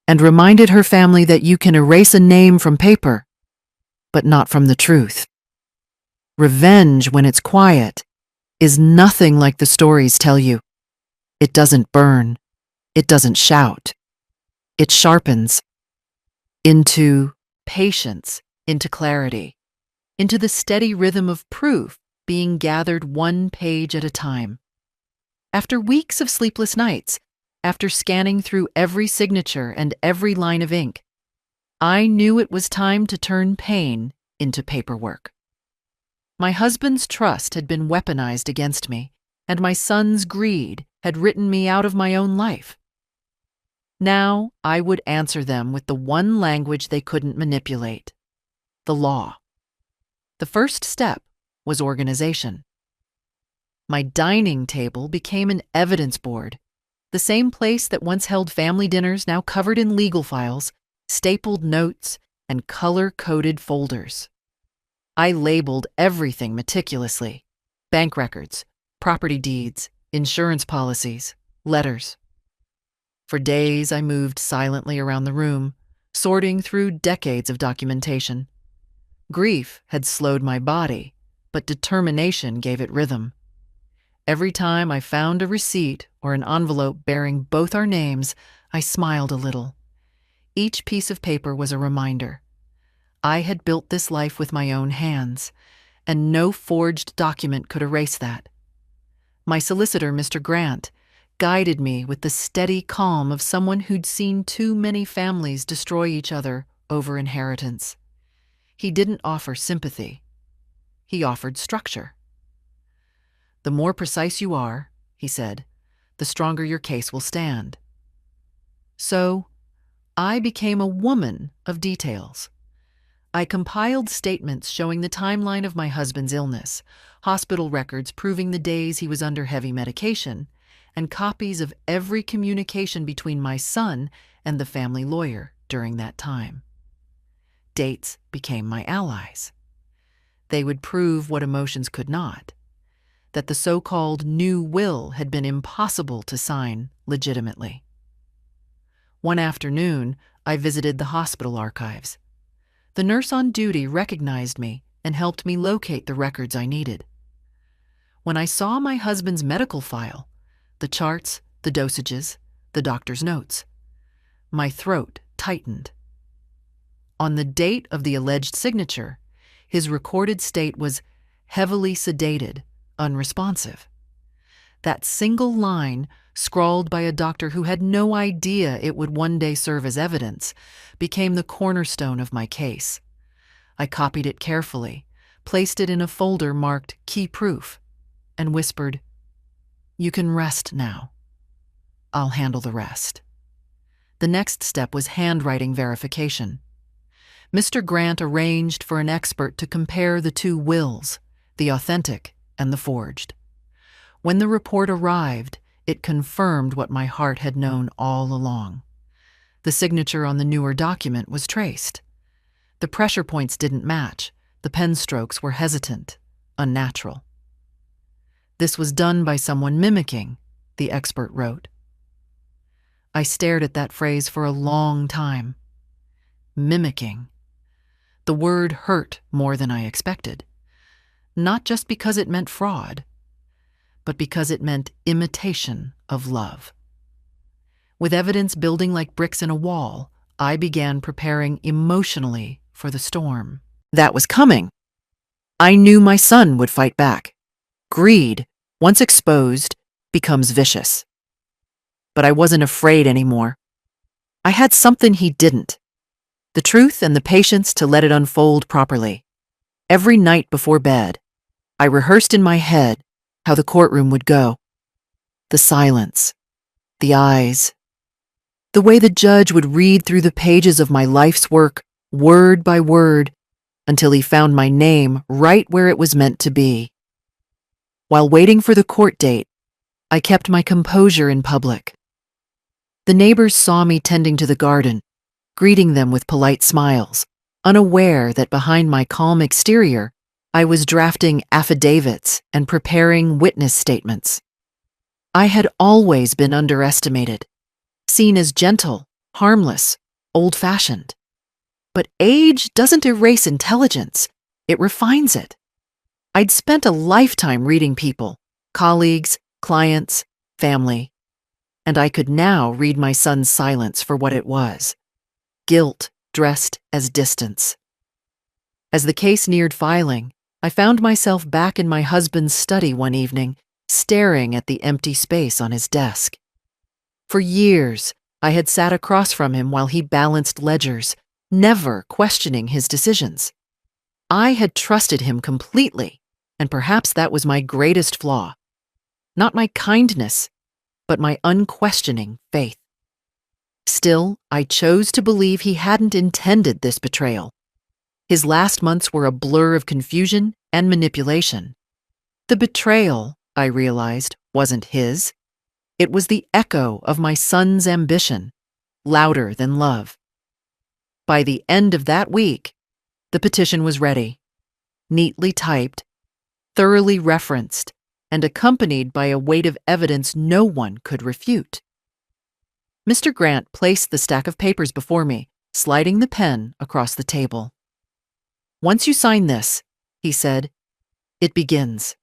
and reminded her family that you can erase a name from paper, but not from the truth. Revenge, when it's quiet, is nothing like the stories tell you. It doesn't burn. It doesn't shout. It sharpens into patience, into clarity, into the steady rhythm of proof being gathered one page at a time. After weeks of sleepless nights, after scanning through every signature and every line of ink, I knew it was time to turn pain into paperwork. My husband's trust had been weaponized against me, and my son's greed had written me out of my own life. Now I would answer them with the one language they couldn't manipulate: the law. The first step was organization. My dining table became an evidence board, the same place that once held family dinners now covered in legal files, stapled notes, and color-coded folders. I labeled everything meticulously: bank records, property deeds, insurance policies, letters. For days, I moved silently around the room, sorting through decades of documentation. Grief had slowed my body, but determination gave it rhythm. Every time I found a receipt or an envelope bearing both our names, I smiled a little. Each piece of paper was a reminder. I had built this life with my own hands, and no forged document could erase that. My solicitor, Mr. Grant, guided me with the steady calm of someone who'd seen too many families destroy each other over inheritance. He didn't offer sympathy. He offered structure. The more precise you are, he said, the stronger your case will stand. So, I became a woman of details. I compiled statements showing the timeline of my husband's illness, hospital records proving the days he was under heavy medication, and copies of every communication between my son and the family lawyer during that time. Dates became my allies. They would prove what emotions could not, that the so-called new will had been impossible to sign legitimately. One afternoon, I visited the hospital archives. The nurse on duty recognized me and helped me locate the records I needed. When I saw my husband's medical file, the charts, the dosages, the doctor's notes, my throat tightened. On the date of the alleged signature, his recorded state was heavily sedated, unresponsive. That single line, scrawled by a doctor who had no idea it would one day serve as evidence, became the cornerstone of my case. I copied it carefully, placed it in a folder marked Key Proof, and whispered, "You can rest now. I'll handle the rest." The next step was handwriting verification. Mr. Grant arranged for an expert to compare the two wills, the authentic and the forged. When the report arrived, it confirmed what my heart had known all along. The signature on the newer document was traced. The pressure points didn't match. The pen strokes were hesitant, unnatural. "This was done by someone mimicking," the expert wrote. I stared at that phrase for a long time. Mimicking. The word hurt more than I expected. Not just because it meant fraud, but because it meant imitation of love. With evidence building like bricks in a wall, I began preparing emotionally for the storm that was coming. I knew my son would fight back. Greed, once exposed, becomes vicious. But I wasn't afraid anymore. I had something he didn't: the truth and the patience to let it unfold properly. Every night before bed, I rehearsed in my head how the courtroom would go. The silence, the eyes, the way the judge would read through the pages of my life's work, word by word, until he found my name right where it was meant to be. While waiting for the court date, I kept my composure in public. The neighbors saw me tending to the garden, greeting them with polite smiles, unaware that behind my calm exterior, I was drafting affidavits and preparing witness statements. I had always been underestimated, seen as gentle, harmless, old-fashioned. But age doesn't erase intelligence, it refines it. I'd spent a lifetime reading people, colleagues, clients, family, and I could now read my son's silence for what it was: guilt dressed as distance. As the case neared filing, I found myself back in my husband's study one evening, staring at the empty space on his desk. For years, I had sat across from him while he balanced ledgers, never questioning his decisions. I had trusted him completely, and perhaps that was my greatest flaw. Not my kindness, but my unquestioning faith. Still, I chose to believe he hadn't intended this betrayal. His last months were a blur of confusion and manipulation. The betrayal, I realized, wasn't his. It was the echo of my son's ambition, louder than love. By the end of that week, the petition was ready, neatly typed, thoroughly referenced, and accompanied by a weight of evidence no one could refute. Mr. Grant placed the stack of papers before me, sliding the pen across the table. "Once you sign this," he said, "it begins."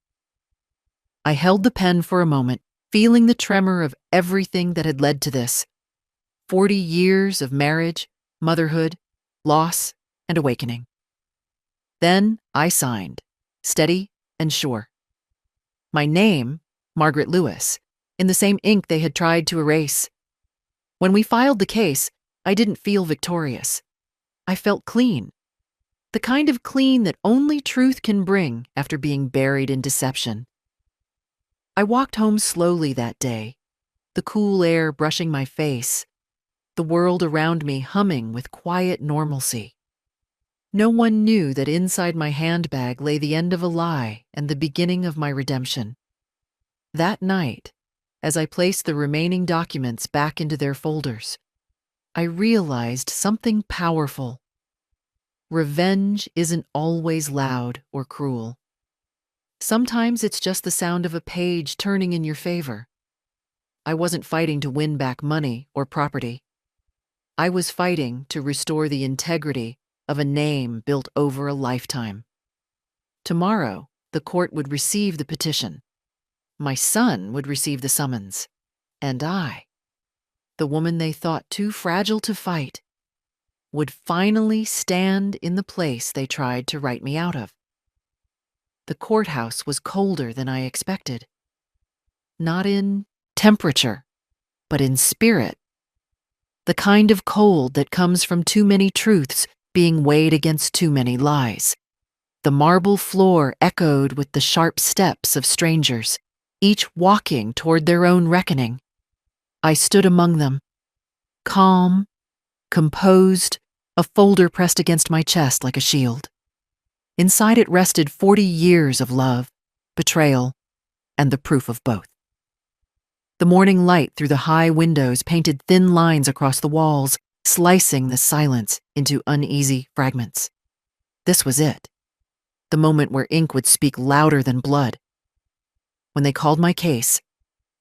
I held the pen for a moment, feeling the tremor of everything that had led to this. 40 years of marriage, motherhood, loss, and awakening. Then I signed, steady and sure. My name, Margaret Lewis, in the same ink they had tried to erase. When we filed the case, I didn't feel victorious. I felt clean. The kind of clean that only truth can bring after being buried in deception. I walked home slowly that day, the cool air brushing my face, the world around me humming with quiet normalcy. No one knew that inside my handbag lay the end of a lie and the beginning of my redemption. That night, as I placed the remaining documents back into their folders, I realized something powerful. Revenge isn't always loud or cruel. Sometimes it's just the sound of a page turning in your favor. I wasn't fighting to win back money or property. I was fighting to restore the integrity of a name built over a lifetime. Tomorrow, the court would receive the petition. My son would receive the summons. And I, the woman they thought too fragile to fight, would finally stand in the place they tried to write me out of. The courthouse was colder than I expected. Not in temperature, but in spirit. The kind of cold that comes from too many truths being weighed against too many lies. The marble floor echoed with the sharp steps of strangers, each walking toward their own reckoning. I stood among them, calm, composed, a folder pressed against my chest like a shield. Inside it rested 40 years of love, betrayal, and the proof of both. The morning light through the high windows painted thin lines across the walls, slicing the silence into uneasy fragments. This was it, the moment where ink would speak louder than blood. When they called my case,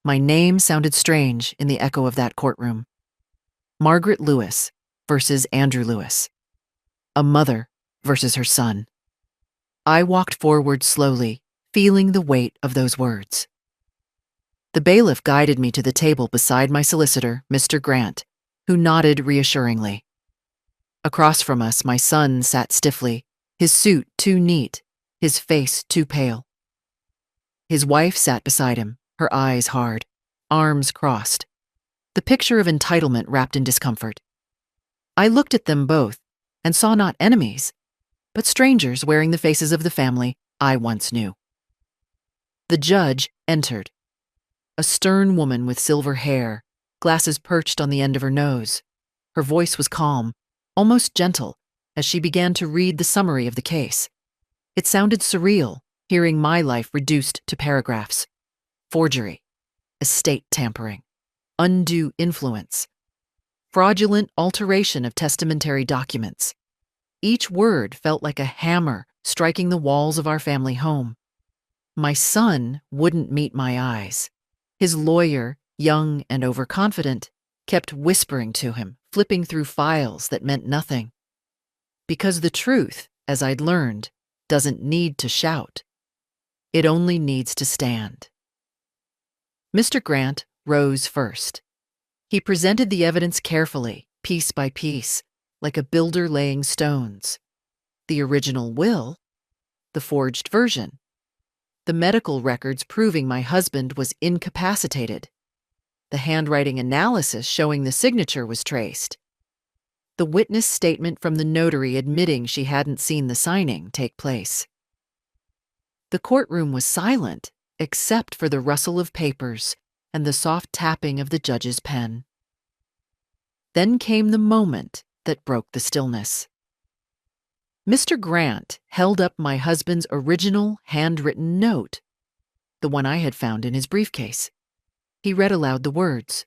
my name sounded strange in the echo of that courtroom. Margaret Lewis versus Andrew Lewis. A mother versus her son. I walked forward slowly, feeling the weight of those words. The bailiff guided me to the table beside my solicitor, Mr. Grant, who nodded reassuringly. Across from us, my son sat stiffly, his suit too neat, his face too pale. His wife sat beside him, her eyes hard, arms crossed, the picture of entitlement wrapped in discomfort. I looked at them both and saw not enemies, but strangers wearing the faces of the family I once knew. The judge entered. A stern woman with silver hair, glasses perched on the end of her nose. Her voice was calm, almost gentle, as she began to read the summary of the case. It sounded surreal, hearing my life reduced to paragraphs. Forgery, estate tampering, undue influence, fraudulent alteration of testamentary documents. Each word felt like a hammer striking the walls of our family home. My son wouldn't meet my eyes. His lawyer, young and overconfident, kept whispering to him, flipping through files that meant nothing. Because the truth, as I'd learned, doesn't need to shout. It only needs to stand. Mr. Grant rose first. He presented the evidence carefully, piece by piece, like a builder laying stones. The original will, the forged version, the medical records proving my husband was incapacitated, the handwriting analysis showing the signature was traced, the witness statement from the notary admitting she hadn't seen the signing take place. The courtroom was silent, except for the rustle of papers and the soft tapping of the judge's pen. Then came the moment that broke the stillness. Mr. Grant held up my husband's original handwritten note, the one I had found in his briefcase. He read aloud the words,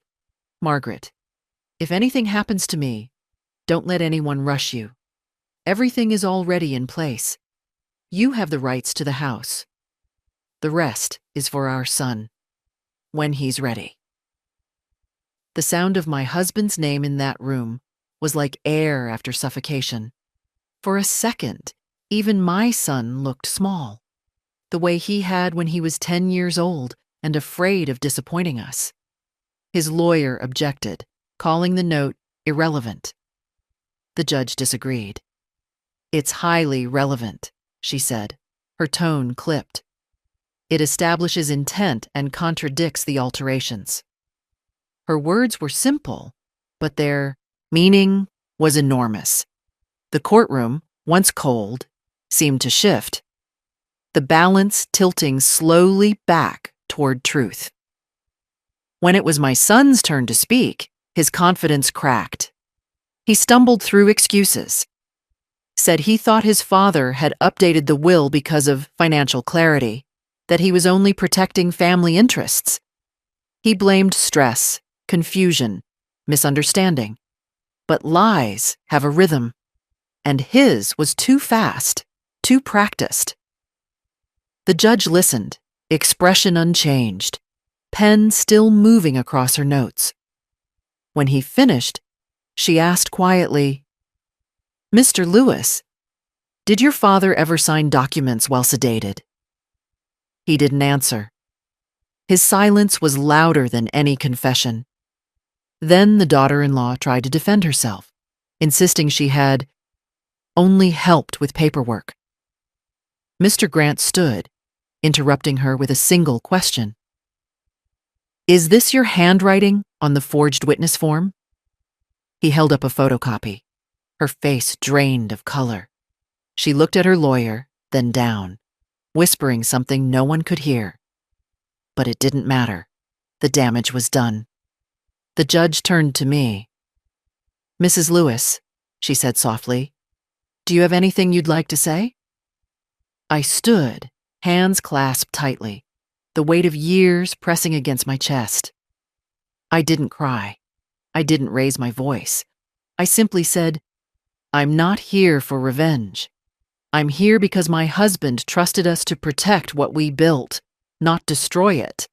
"Margaret, if anything happens to me, don't let anyone rush you. Everything is already in place. You have the rights to the house. The rest is for our son, when he's ready." The sound of my husband's name in that room was like air after suffocation. For a second, even my son looked small, the way he had when he was 10 years old and afraid of disappointing us. His lawyer objected, calling the note irrelevant. The judge disagreed. "It's highly relevant," she said, her tone clipped. "It establishes intent and contradicts the alterations." Her words were simple, but their meaning was enormous. The courtroom, once cold, seemed to shift, the balance tilting slowly back toward truth. When it was my son's turn to speak, his confidence cracked. He stumbled through excuses. said he thought his father had updated the will because of financial clarity, that he was only protecting family interests. He blamed stress, confusion, misunderstanding. But lies have a rhythm, and his was too fast, too practiced. The judge listened, expression unchanged, pen still moving across her notes. When he finished, she asked quietly, "Mr. Lewis, did your father ever sign documents while sedated?" He didn't answer. His silence was louder than any confession. Then the daughter-in-law tried to defend herself, insisting she had only helped with paperwork. Mr. Grant stood, interrupting her with a single question. "Is this your handwriting on the forged witness form?" He held up a photocopy, her face drained of color. She looked at her lawyer, then down, whispering something no one could hear. But it didn't matter. The damage was done. The judge turned to me. "Mrs. Lewis," she said softly, "do you have anything you'd like to say?" I stood, hands clasped tightly, the weight of years pressing against my chest. I didn't cry. I didn't raise my voice. I simply said, "I'm not here for revenge. I'm here because my husband trusted us to protect what we built, not destroy it.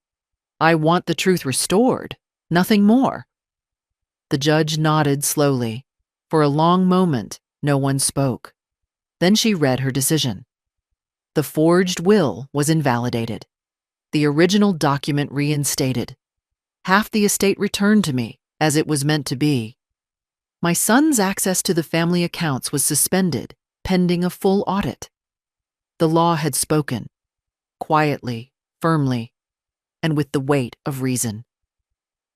I want the truth restored, nothing more." The judge nodded slowly. For a long moment, no one spoke. Then she read her decision. The forged will was invalidated. The original document reinstated. Half the estate returned to me, as it was meant to be. My son's access to the family accounts was suspended, pending a full audit. The law had spoken, quietly, firmly, and with the weight of reason.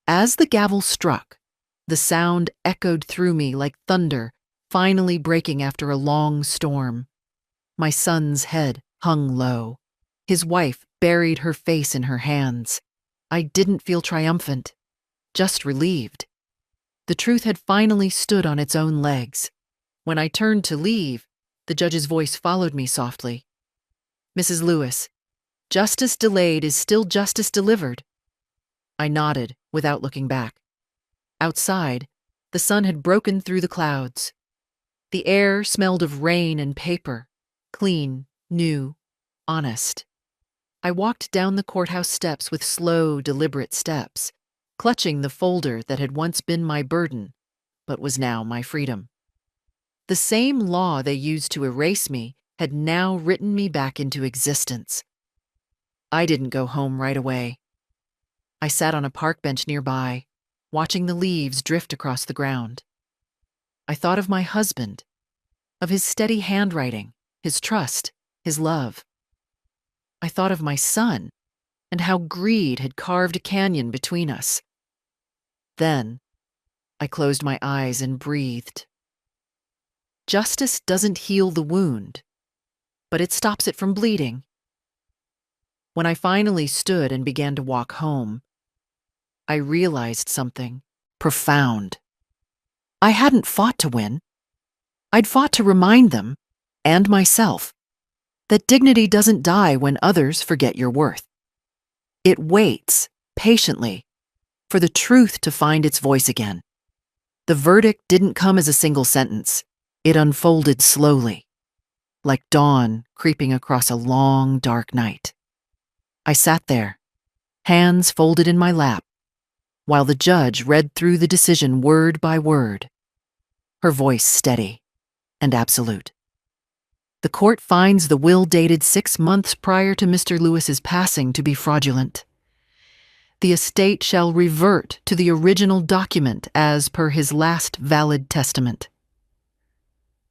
As the gavel struck, the sound echoed through me like thunder, finally breaking after a long storm. My son's head hung low. His wife buried her face in her hands. I didn't feel triumphant, just relieved. The truth had finally stood on its own legs. When I turned to leave, the judge's voice followed me softly. "Mrs. Lewis, justice delayed is still justice delivered." I nodded without looking back. Outside, the sun had broken through the clouds. The air smelled of rain and paper, clean, new, honest. I walked down the courthouse steps with slow, deliberate steps, clutching the folder that had once been my burden, but was now my freedom. The same law they used to erase me had now written me back into existence. I didn't go home right away. I sat on a park bench nearby, watching the leaves drift across the ground. I thought of my husband, of his steady handwriting, his trust, his love. I thought of my son, and how greed had carved a canyon between us. Then, I closed my eyes and breathed. Justice doesn't heal the wound, but it stops it from bleeding. When I finally stood and began to walk home, I realized something profound. I hadn't fought to win. I'd fought to remind them, and myself, that dignity doesn't die when others forget your worth. It waits, patiently, for the truth to find its voice again. The verdict didn't come as a single sentence. It unfolded slowly, like dawn creeping across a long, dark night. I sat there, hands folded in my lap, while the judge read through the decision word by word, her voice steady and absolute. The court finds the will dated 6 months prior to Mr. Lewis's passing to be fraudulent. The estate shall revert to the original document as per his last valid testament.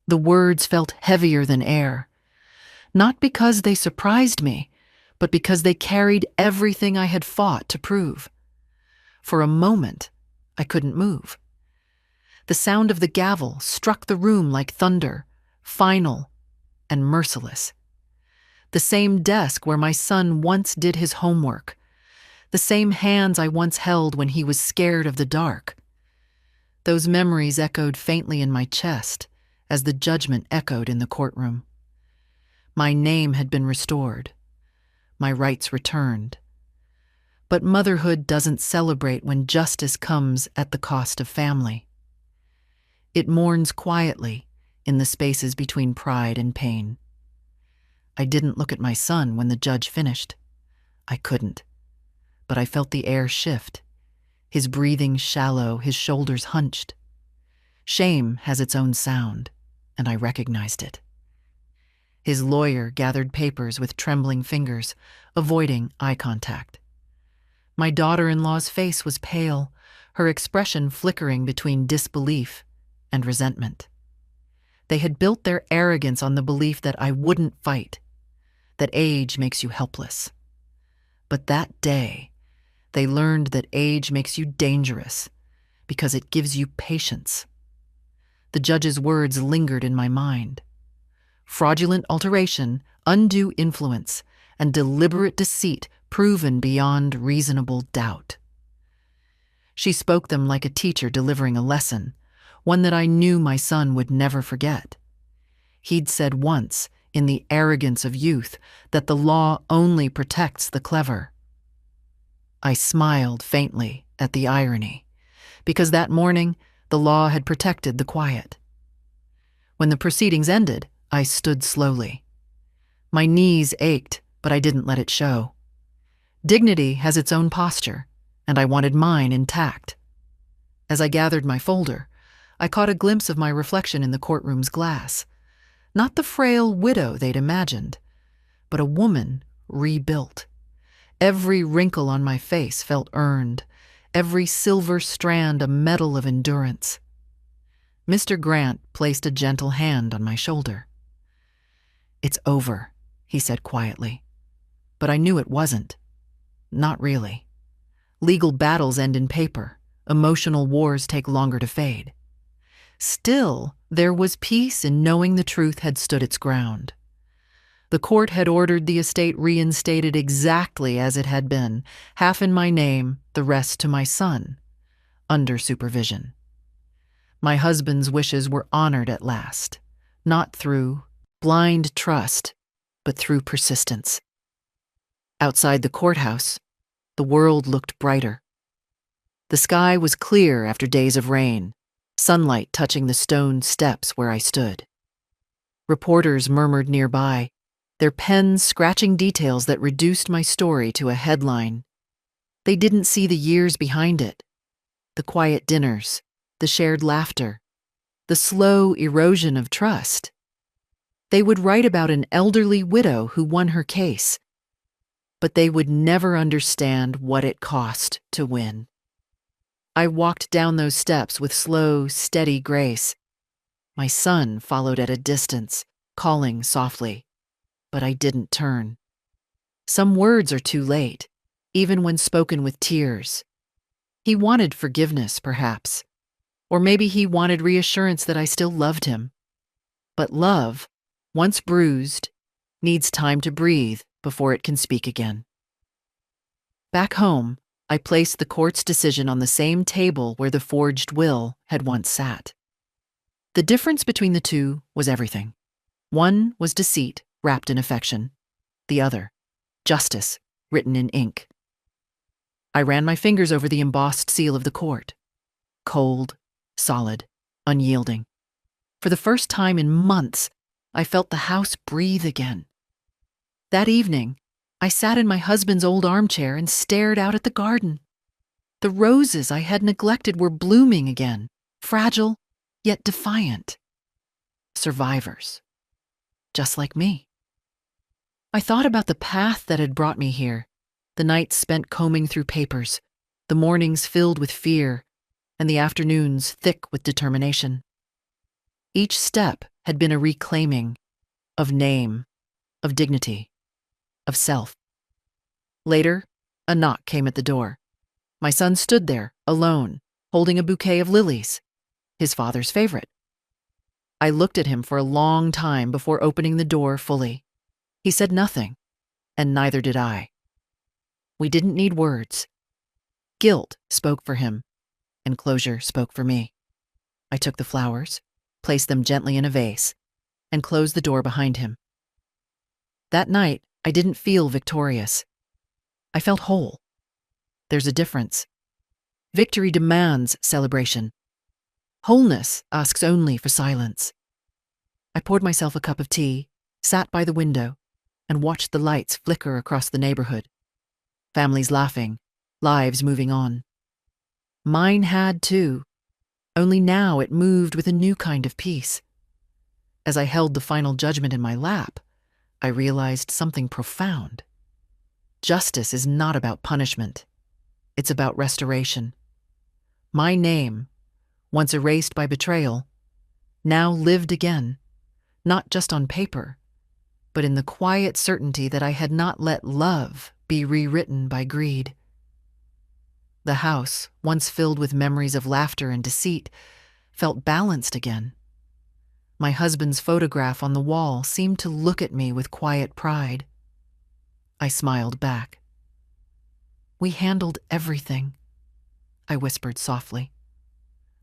The words felt heavier than air, not because they surprised me, but because they carried everything I had fought to prove. For a moment, I couldn't move. The sound of the gavel struck the room like thunder, final and merciless. The same desk where my son once did his homework, the same hands I once held when he was scared of the dark. Those memories echoed faintly in my chest as the judgment echoed in the courtroom. My name had been restored, my rights returned. But motherhood doesn't celebrate when justice comes at the cost of family. It mourns quietly in the spaces between pride and pain. I didn't look at my son when the judge finished. I couldn't. But I felt the air shift, his breathing shallow, his shoulders hunched. Shame has its own sound, and I recognized it. His lawyer gathered papers with trembling fingers, avoiding eye contact. My daughter-in-law's face was pale, her expression flickering between disbelief and resentment. They had built their arrogance on the belief that I wouldn't fight, that age makes you helpless. But that day, they learned that age makes you dangerous because it gives you patience. The judge's words lingered in my mind. Fraudulent alteration, undue influence, and deliberate deceit proven beyond reasonable doubt. She spoke them like a teacher delivering a lesson, one that I knew my son would never forget. He'd said once, in the arrogance of youth, that the law only protects the clever. I smiled faintly at the irony, because that morning the law had protected the quiet. When the proceedings ended, I stood slowly. My knees ached, but I didn't let it show. Dignity has its own posture, and I wanted mine intact. As I gathered my folder, I caught a glimpse of my reflection in the courtroom's glass. Not the frail widow they'd imagined, but a woman rebuilt. Every wrinkle on my face felt earned, every silver strand a medal of endurance. Mr. Grant placed a gentle hand on my shoulder. "It's over," he said quietly. But I knew it wasn't. Not really. Legal battles end in paper. Emotional wars take longer to fade. Still, there was peace in knowing the truth had stood its ground. The court had ordered the estate reinstated exactly as it had been, half in my name, the rest to my son, under supervision. My husband's wishes were honored at last, not through blind trust, but through persistence. Outside the courthouse, the world looked brighter. The sky was clear after days of rain, sunlight touching the stone steps where I stood. Reporters murmured nearby, their pens scratching details that reduced my story to a headline. They didn't see the years behind it, the quiet dinners, the shared laughter, the slow erosion of trust. They would write about an elderly widow who won her case, but they would never understand what it cost to win. I walked down those steps with slow, steady grace. My son followed at a distance, calling softly, but I didn't turn. Some words are too late, even when spoken with tears. He wanted forgiveness, perhaps, or maybe he wanted reassurance that I still loved him. But love, once bruised, needs time to breathe before it can speak again. Back home, I placed the court's decision on the same table where the forged will had once sat. The difference between the two was everything. One was deceit wrapped in affection. The other, justice written in ink. I ran my fingers over the embossed seal of the court. Cold, solid, unyielding. For the first time in months, I felt the house breathe again. That evening, I sat in my husband's old armchair and stared out at the garden. The roses I had neglected were blooming again, fragile, yet defiant. Survivors. Just like me. I thought about the path that had brought me here, the nights spent combing through papers, the mornings filled with fear, and the afternoons thick with determination. Each step had been a reclaiming of name, of dignity, of self. Later, a knock came at the door. My son stood there, alone, holding a bouquet of lilies, his father's favorite. I looked at him for a long time before opening the door fully. He said nothing, and neither did I. We didn't need words. Guilt spoke for him, and closure spoke for me. I took the flowers, placed them gently in a vase, and closed the door behind him. That night, I didn't feel victorious. I felt whole. There's a difference. Victory demands celebration. Wholeness asks only for silence. I poured myself a cup of tea, sat by the window, and watched the lights flicker across the neighborhood. Families laughing, lives moving on. Mine had too, only now it moved with a new kind of peace. As I held the final judgment in my lap, I realized something profound. Justice is not about punishment. It's about restoration. My name, once erased by betrayal, now lived again, not just on paper, but in the quiet certainty that I had not let love be rewritten by greed. The house, once filled with memories of laughter and deceit, felt balanced again. My husband's photograph on the wall seemed to look at me with quiet pride. I smiled back. "We handled everything," I whispered softly.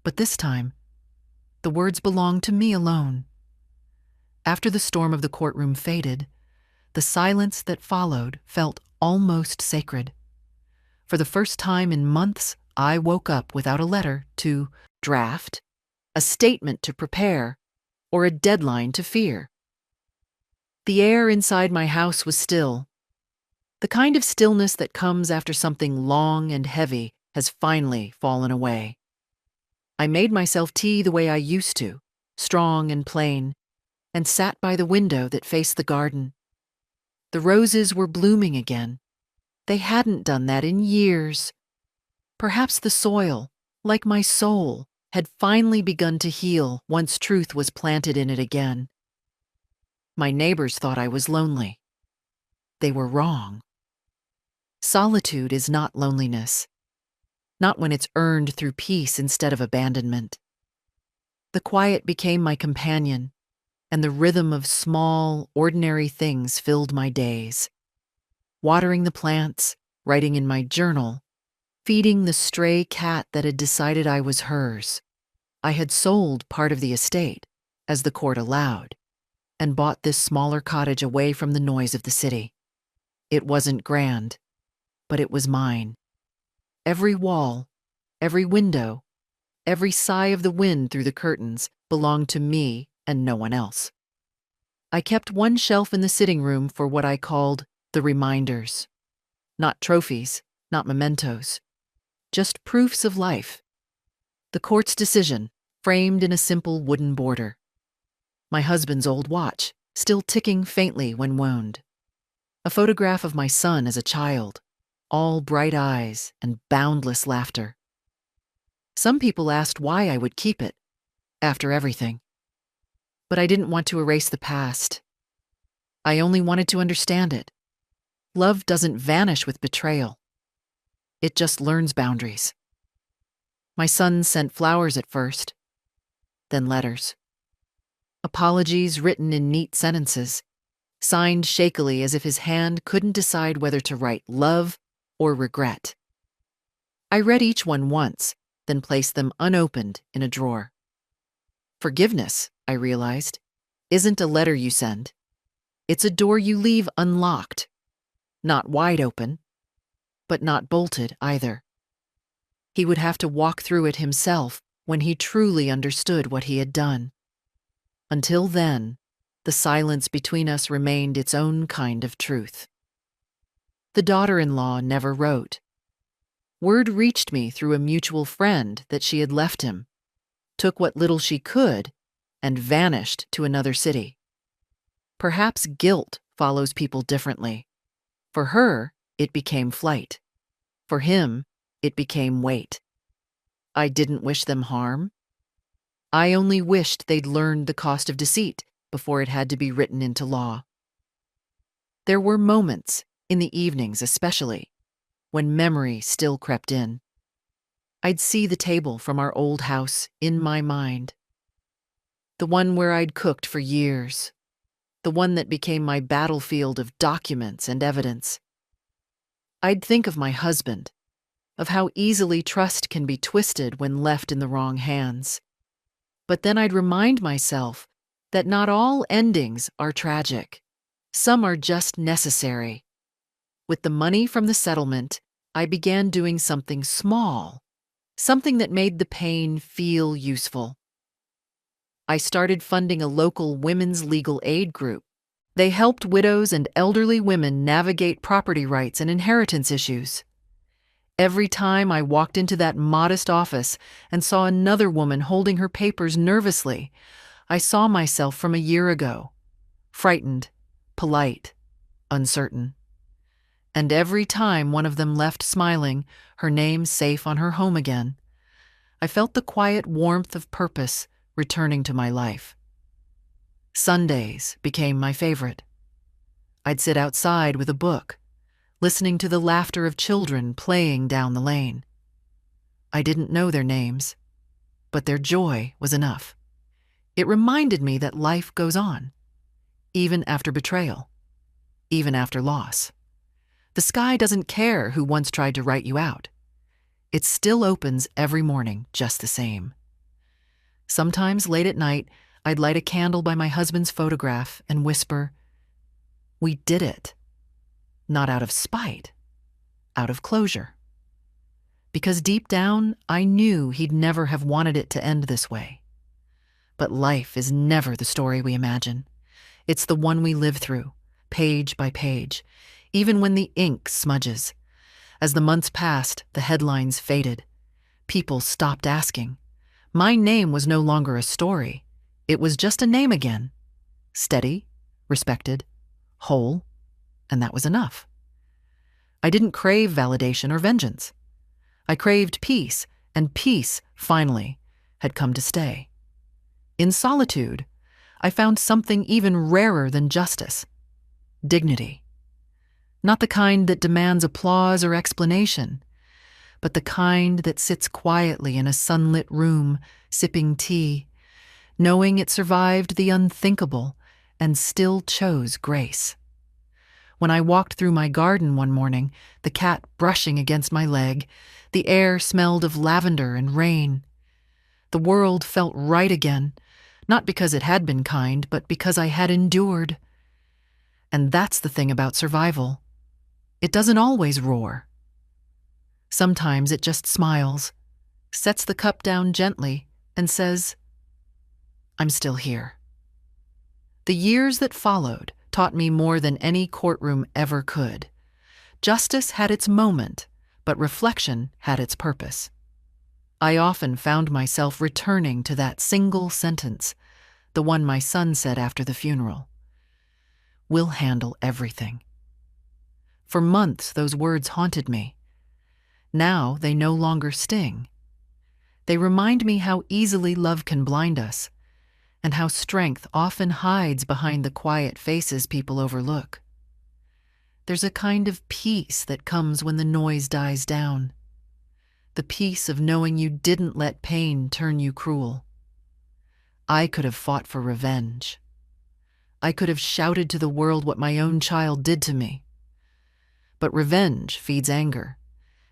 But this time, the words belonged to me alone. After the storm of the courtroom faded, the silence that followed felt almost sacred. For the first time in months, I woke up without a letter to draft, a statement to prepare, or a deadline to fear. The air inside my house was still. The kind of stillness that comes after something long and heavy has finally fallen away. I made myself tea the way I used to, strong and plain, and sat by the window that faced the garden. The roses were blooming again. They hadn't done that in years. Perhaps the soil, like my soul, had finally begun to heal once truth was planted in it again. My neighbors thought I was lonely. They were wrong. Solitude is not loneliness, not when it's earned through peace instead of abandonment. The quiet became my companion, and the rhythm of small, ordinary things filled my days. Watering the plants, writing in my journal, feeding the stray cat that had decided I was hers. I had sold part of the estate, as the court allowed, and bought this smaller cottage away from the noise of the city. It wasn't grand, but it was mine. Every wall, every window, every sigh of the wind through the curtains belonged to me and no one else. I kept one shelf in the sitting room for what I called the reminders. Not trophies, not mementos, just proofs of life. The court's decision, framed in a simple wooden border. My husband's old watch, still ticking faintly when wound. A photograph of my son as a child, all bright eyes and boundless laughter. Some people asked why I would keep it, after everything. But I didn't want to erase the past. I only wanted to understand it. Love doesn't vanish with betrayal. It just learns boundaries. My son sent flowers at first, then letters. Apologies written in neat sentences, signed shakily as if his hand couldn't decide whether to write love or regret. I read each one once, then placed them unopened in a drawer. Forgiveness, I realized, isn't a letter you send. It's a door you leave unlocked. Not wide open, but not bolted either. He would have to walk through it himself when he truly understood what he had done. Until then, the silence between us remained its own kind of truth. The daughter-in-law never wrote. Word reached me through a mutual friend that she had left him, took what little she could, and vanished to another city. Perhaps guilt follows people differently. For her, it became flight. For him, it became weight. I didn't wish them harm. I only wished they'd learned the cost of deceit before it had to be written into law. There were moments, in the evenings especially, when memory still crept in. I'd see the table from our old house in my mind. The one where I'd cooked for years. The one that became my battlefield of documents and evidence. I'd think of my husband, of how easily trust can be twisted when left in the wrong hands. But then I'd remind myself that not all endings are tragic. Some are just necessary. With the money from the settlement, I began doing something small, something that made the pain feel useful. I started funding a local women's legal aid group. They helped widows and elderly women navigate property rights and inheritance issues. Every time I walked into that modest office and saw another woman holding her papers nervously, I saw myself from a year ago, frightened, polite, uncertain. And every time one of them left smiling, her name safe on her home again, I felt the quiet warmth of purpose returning to my life. Sundays became my favorite. I'd sit outside with a book, listening to the laughter of children playing down the lane. I didn't know their names, but their joy was enough. It reminded me that life goes on, even after betrayal, even after loss. The sky doesn't care who once tried to write you out. It still opens every morning just the same. Sometimes late at night, I'd light a candle by my husband's photograph and whisper, "We did it." Not out of spite, out of closure. Because deep down, I knew he'd never have wanted it to end this way. But life is never the story we imagine. It's the one we live through, page by page, even when the ink smudges. As the months passed, the headlines faded. People stopped asking. My name was no longer a story. It was just a name again. Steady, respected, whole, and that was enough. I didn't crave validation or vengeance. I craved peace, and peace, finally, had come to stay. In solitude, I found something even rarer than justice: dignity. Not the kind that demands applause or explanation, but the kind that sits quietly in a sunlit room, sipping tea, knowing it survived the unthinkable and still chose grace. When I walked through my garden one morning, the cat brushing against my leg, the air smelled of lavender and rain. The world felt right again, not because it had been kind, but because I had endured. And that's the thing about survival. It doesn't always roar. Sometimes it just smiles, sets the cup down gently, and says, "I'm still here." The years that followed taught me more than any courtroom ever could. Justice had its moment, but reflection had its purpose. I often found myself returning to that single sentence, the one my son said after the funeral. "We'll handle everything." For months, those words haunted me. Now they no longer sting. They remind me how easily love can blind us, and how strength often hides behind the quiet faces people overlook. There's a kind of peace that comes when the noise dies down. The peace of knowing you didn't let pain turn you cruel. I could have fought for revenge. I could have shouted to the world what my own child did to me. But revenge feeds anger,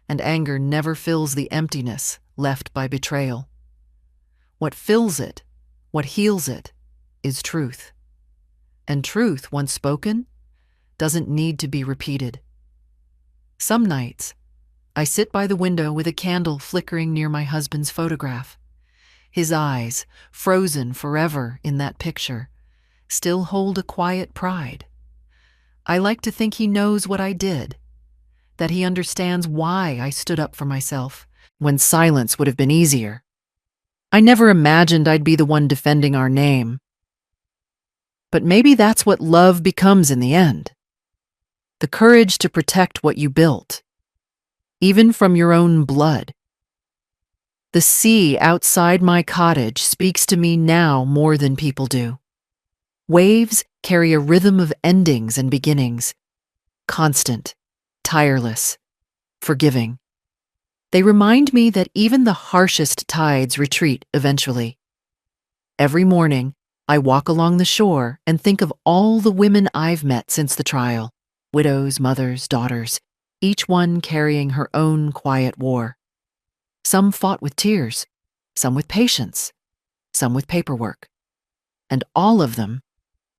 and anger never fills the emptiness left by betrayal. What fills it, what heals it, is truth. And truth, once spoken, doesn't need to be repeated. Some nights, I sit by the window with a candle flickering near my husband's photograph. His eyes, frozen forever in that picture, still hold a quiet pride. I like to think he knows what I did, that he understands why I stood up for myself when silence would have been easier. I never imagined I'd be the one defending our name. But maybe that's what love becomes in the end. The courage to protect what you built, even from your own blood. The sea outside my cottage speaks to me now more than people do. Waves carry a rhythm of endings and beginnings, constant, tireless, forgiving. They remind me that even the harshest tides retreat eventually. Every morning, I walk along the shore and think of all the women I've met since the trial, widows, mothers, daughters, each one carrying her own quiet war. Some fought with tears, some with patience, some with paperwork, and all of them,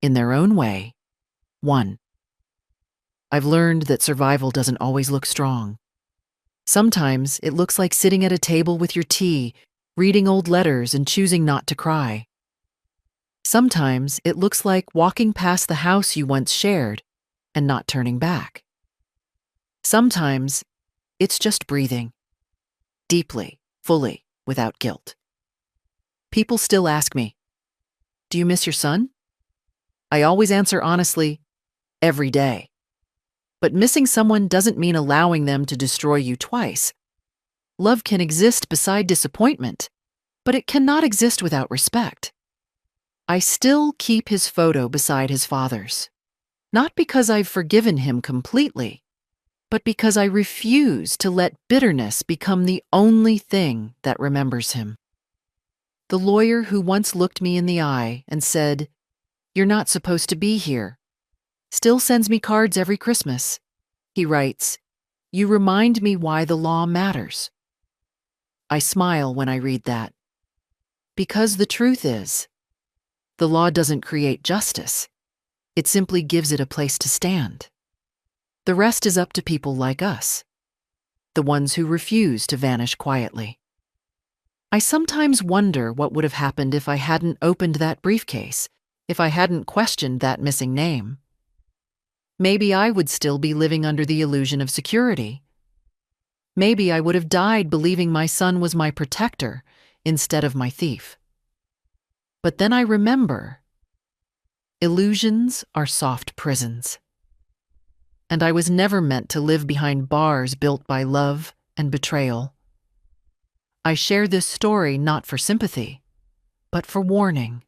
in their own way, won. I've learned that survival doesn't always look strong. Sometimes it looks like sitting at a table with your tea, reading old letters and choosing not to cry. Sometimes it looks like walking past the house you once shared and not turning back. Sometimes it's just breathing, deeply, fully, without guilt. People still ask me, "Do you miss your son?" I always answer honestly, every day. But missing someone doesn't mean allowing them to destroy you twice. Love can exist beside disappointment, but it cannot exist without respect. I still keep his photo beside his father's, not because I've forgiven him completely, but because I refuse to let bitterness become the only thing that remembers him. The lawyer who once looked me in the eye and said, "You're not supposed to be here," still sends me cards every Christmas. He writes, "You remind me why the law matters." I smile when I read that. Because the truth is, the law doesn't create justice. It simply gives it a place to stand. The rest is up to people like us, the ones who refuse to vanish quietly. I sometimes wonder what would have happened if I hadn't opened that briefcase, if I hadn't questioned that missing name. Maybe I would still be living under the illusion of security. Maybe I would have died believing my son was my protector instead of my thief. But then I remember, illusions are soft prisons. And I was never meant to live behind bars built by love and betrayal. I share this story not for sympathy, but for warning.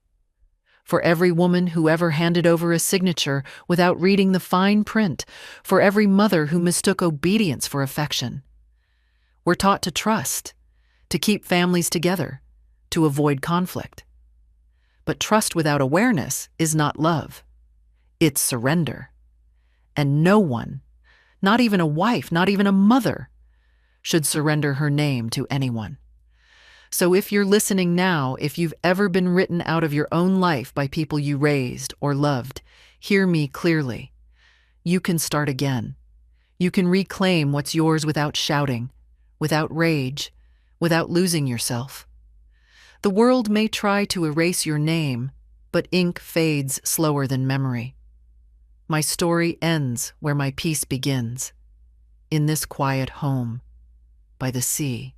For every woman who ever handed over a signature without reading the fine print, for every mother who mistook obedience for affection. We're taught to trust, to keep families together, to avoid conflict. But trust without awareness is not love. It's surrender. And no one, not even a wife, not even a mother, should surrender her name to anyone. So if you're listening now, if you've ever been written out of your own life by people you raised or loved, hear me clearly. You can start again. You can reclaim what's yours without shouting, without rage, without losing yourself. The world may try to erase your name, but ink fades slower than memory. My story ends where my peace begins, in this quiet home, by the sea,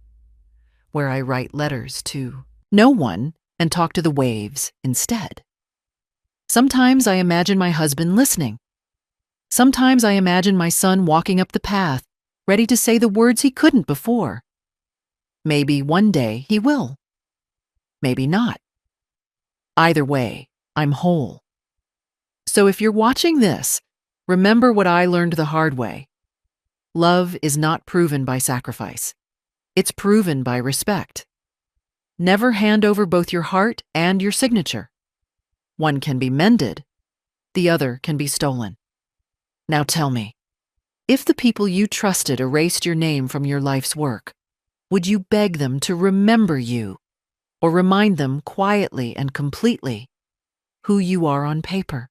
where I write letters to no one and talk to the waves instead. Sometimes I imagine my husband listening. Sometimes I imagine my son walking up the path, ready to say the words he couldn't before. Maybe one day he will. Maybe not. Either way, I'm whole. So if you're watching this, remember what I learned the hard way. Love is not proven by sacrifice. It's proven by respect. Never hand over both your heart and your signature. One can be mended, the other can be stolen. Now tell me, if the people you trusted erased your name from your life's work, would you beg them to remember you, or remind them quietly and completely who you are on paper?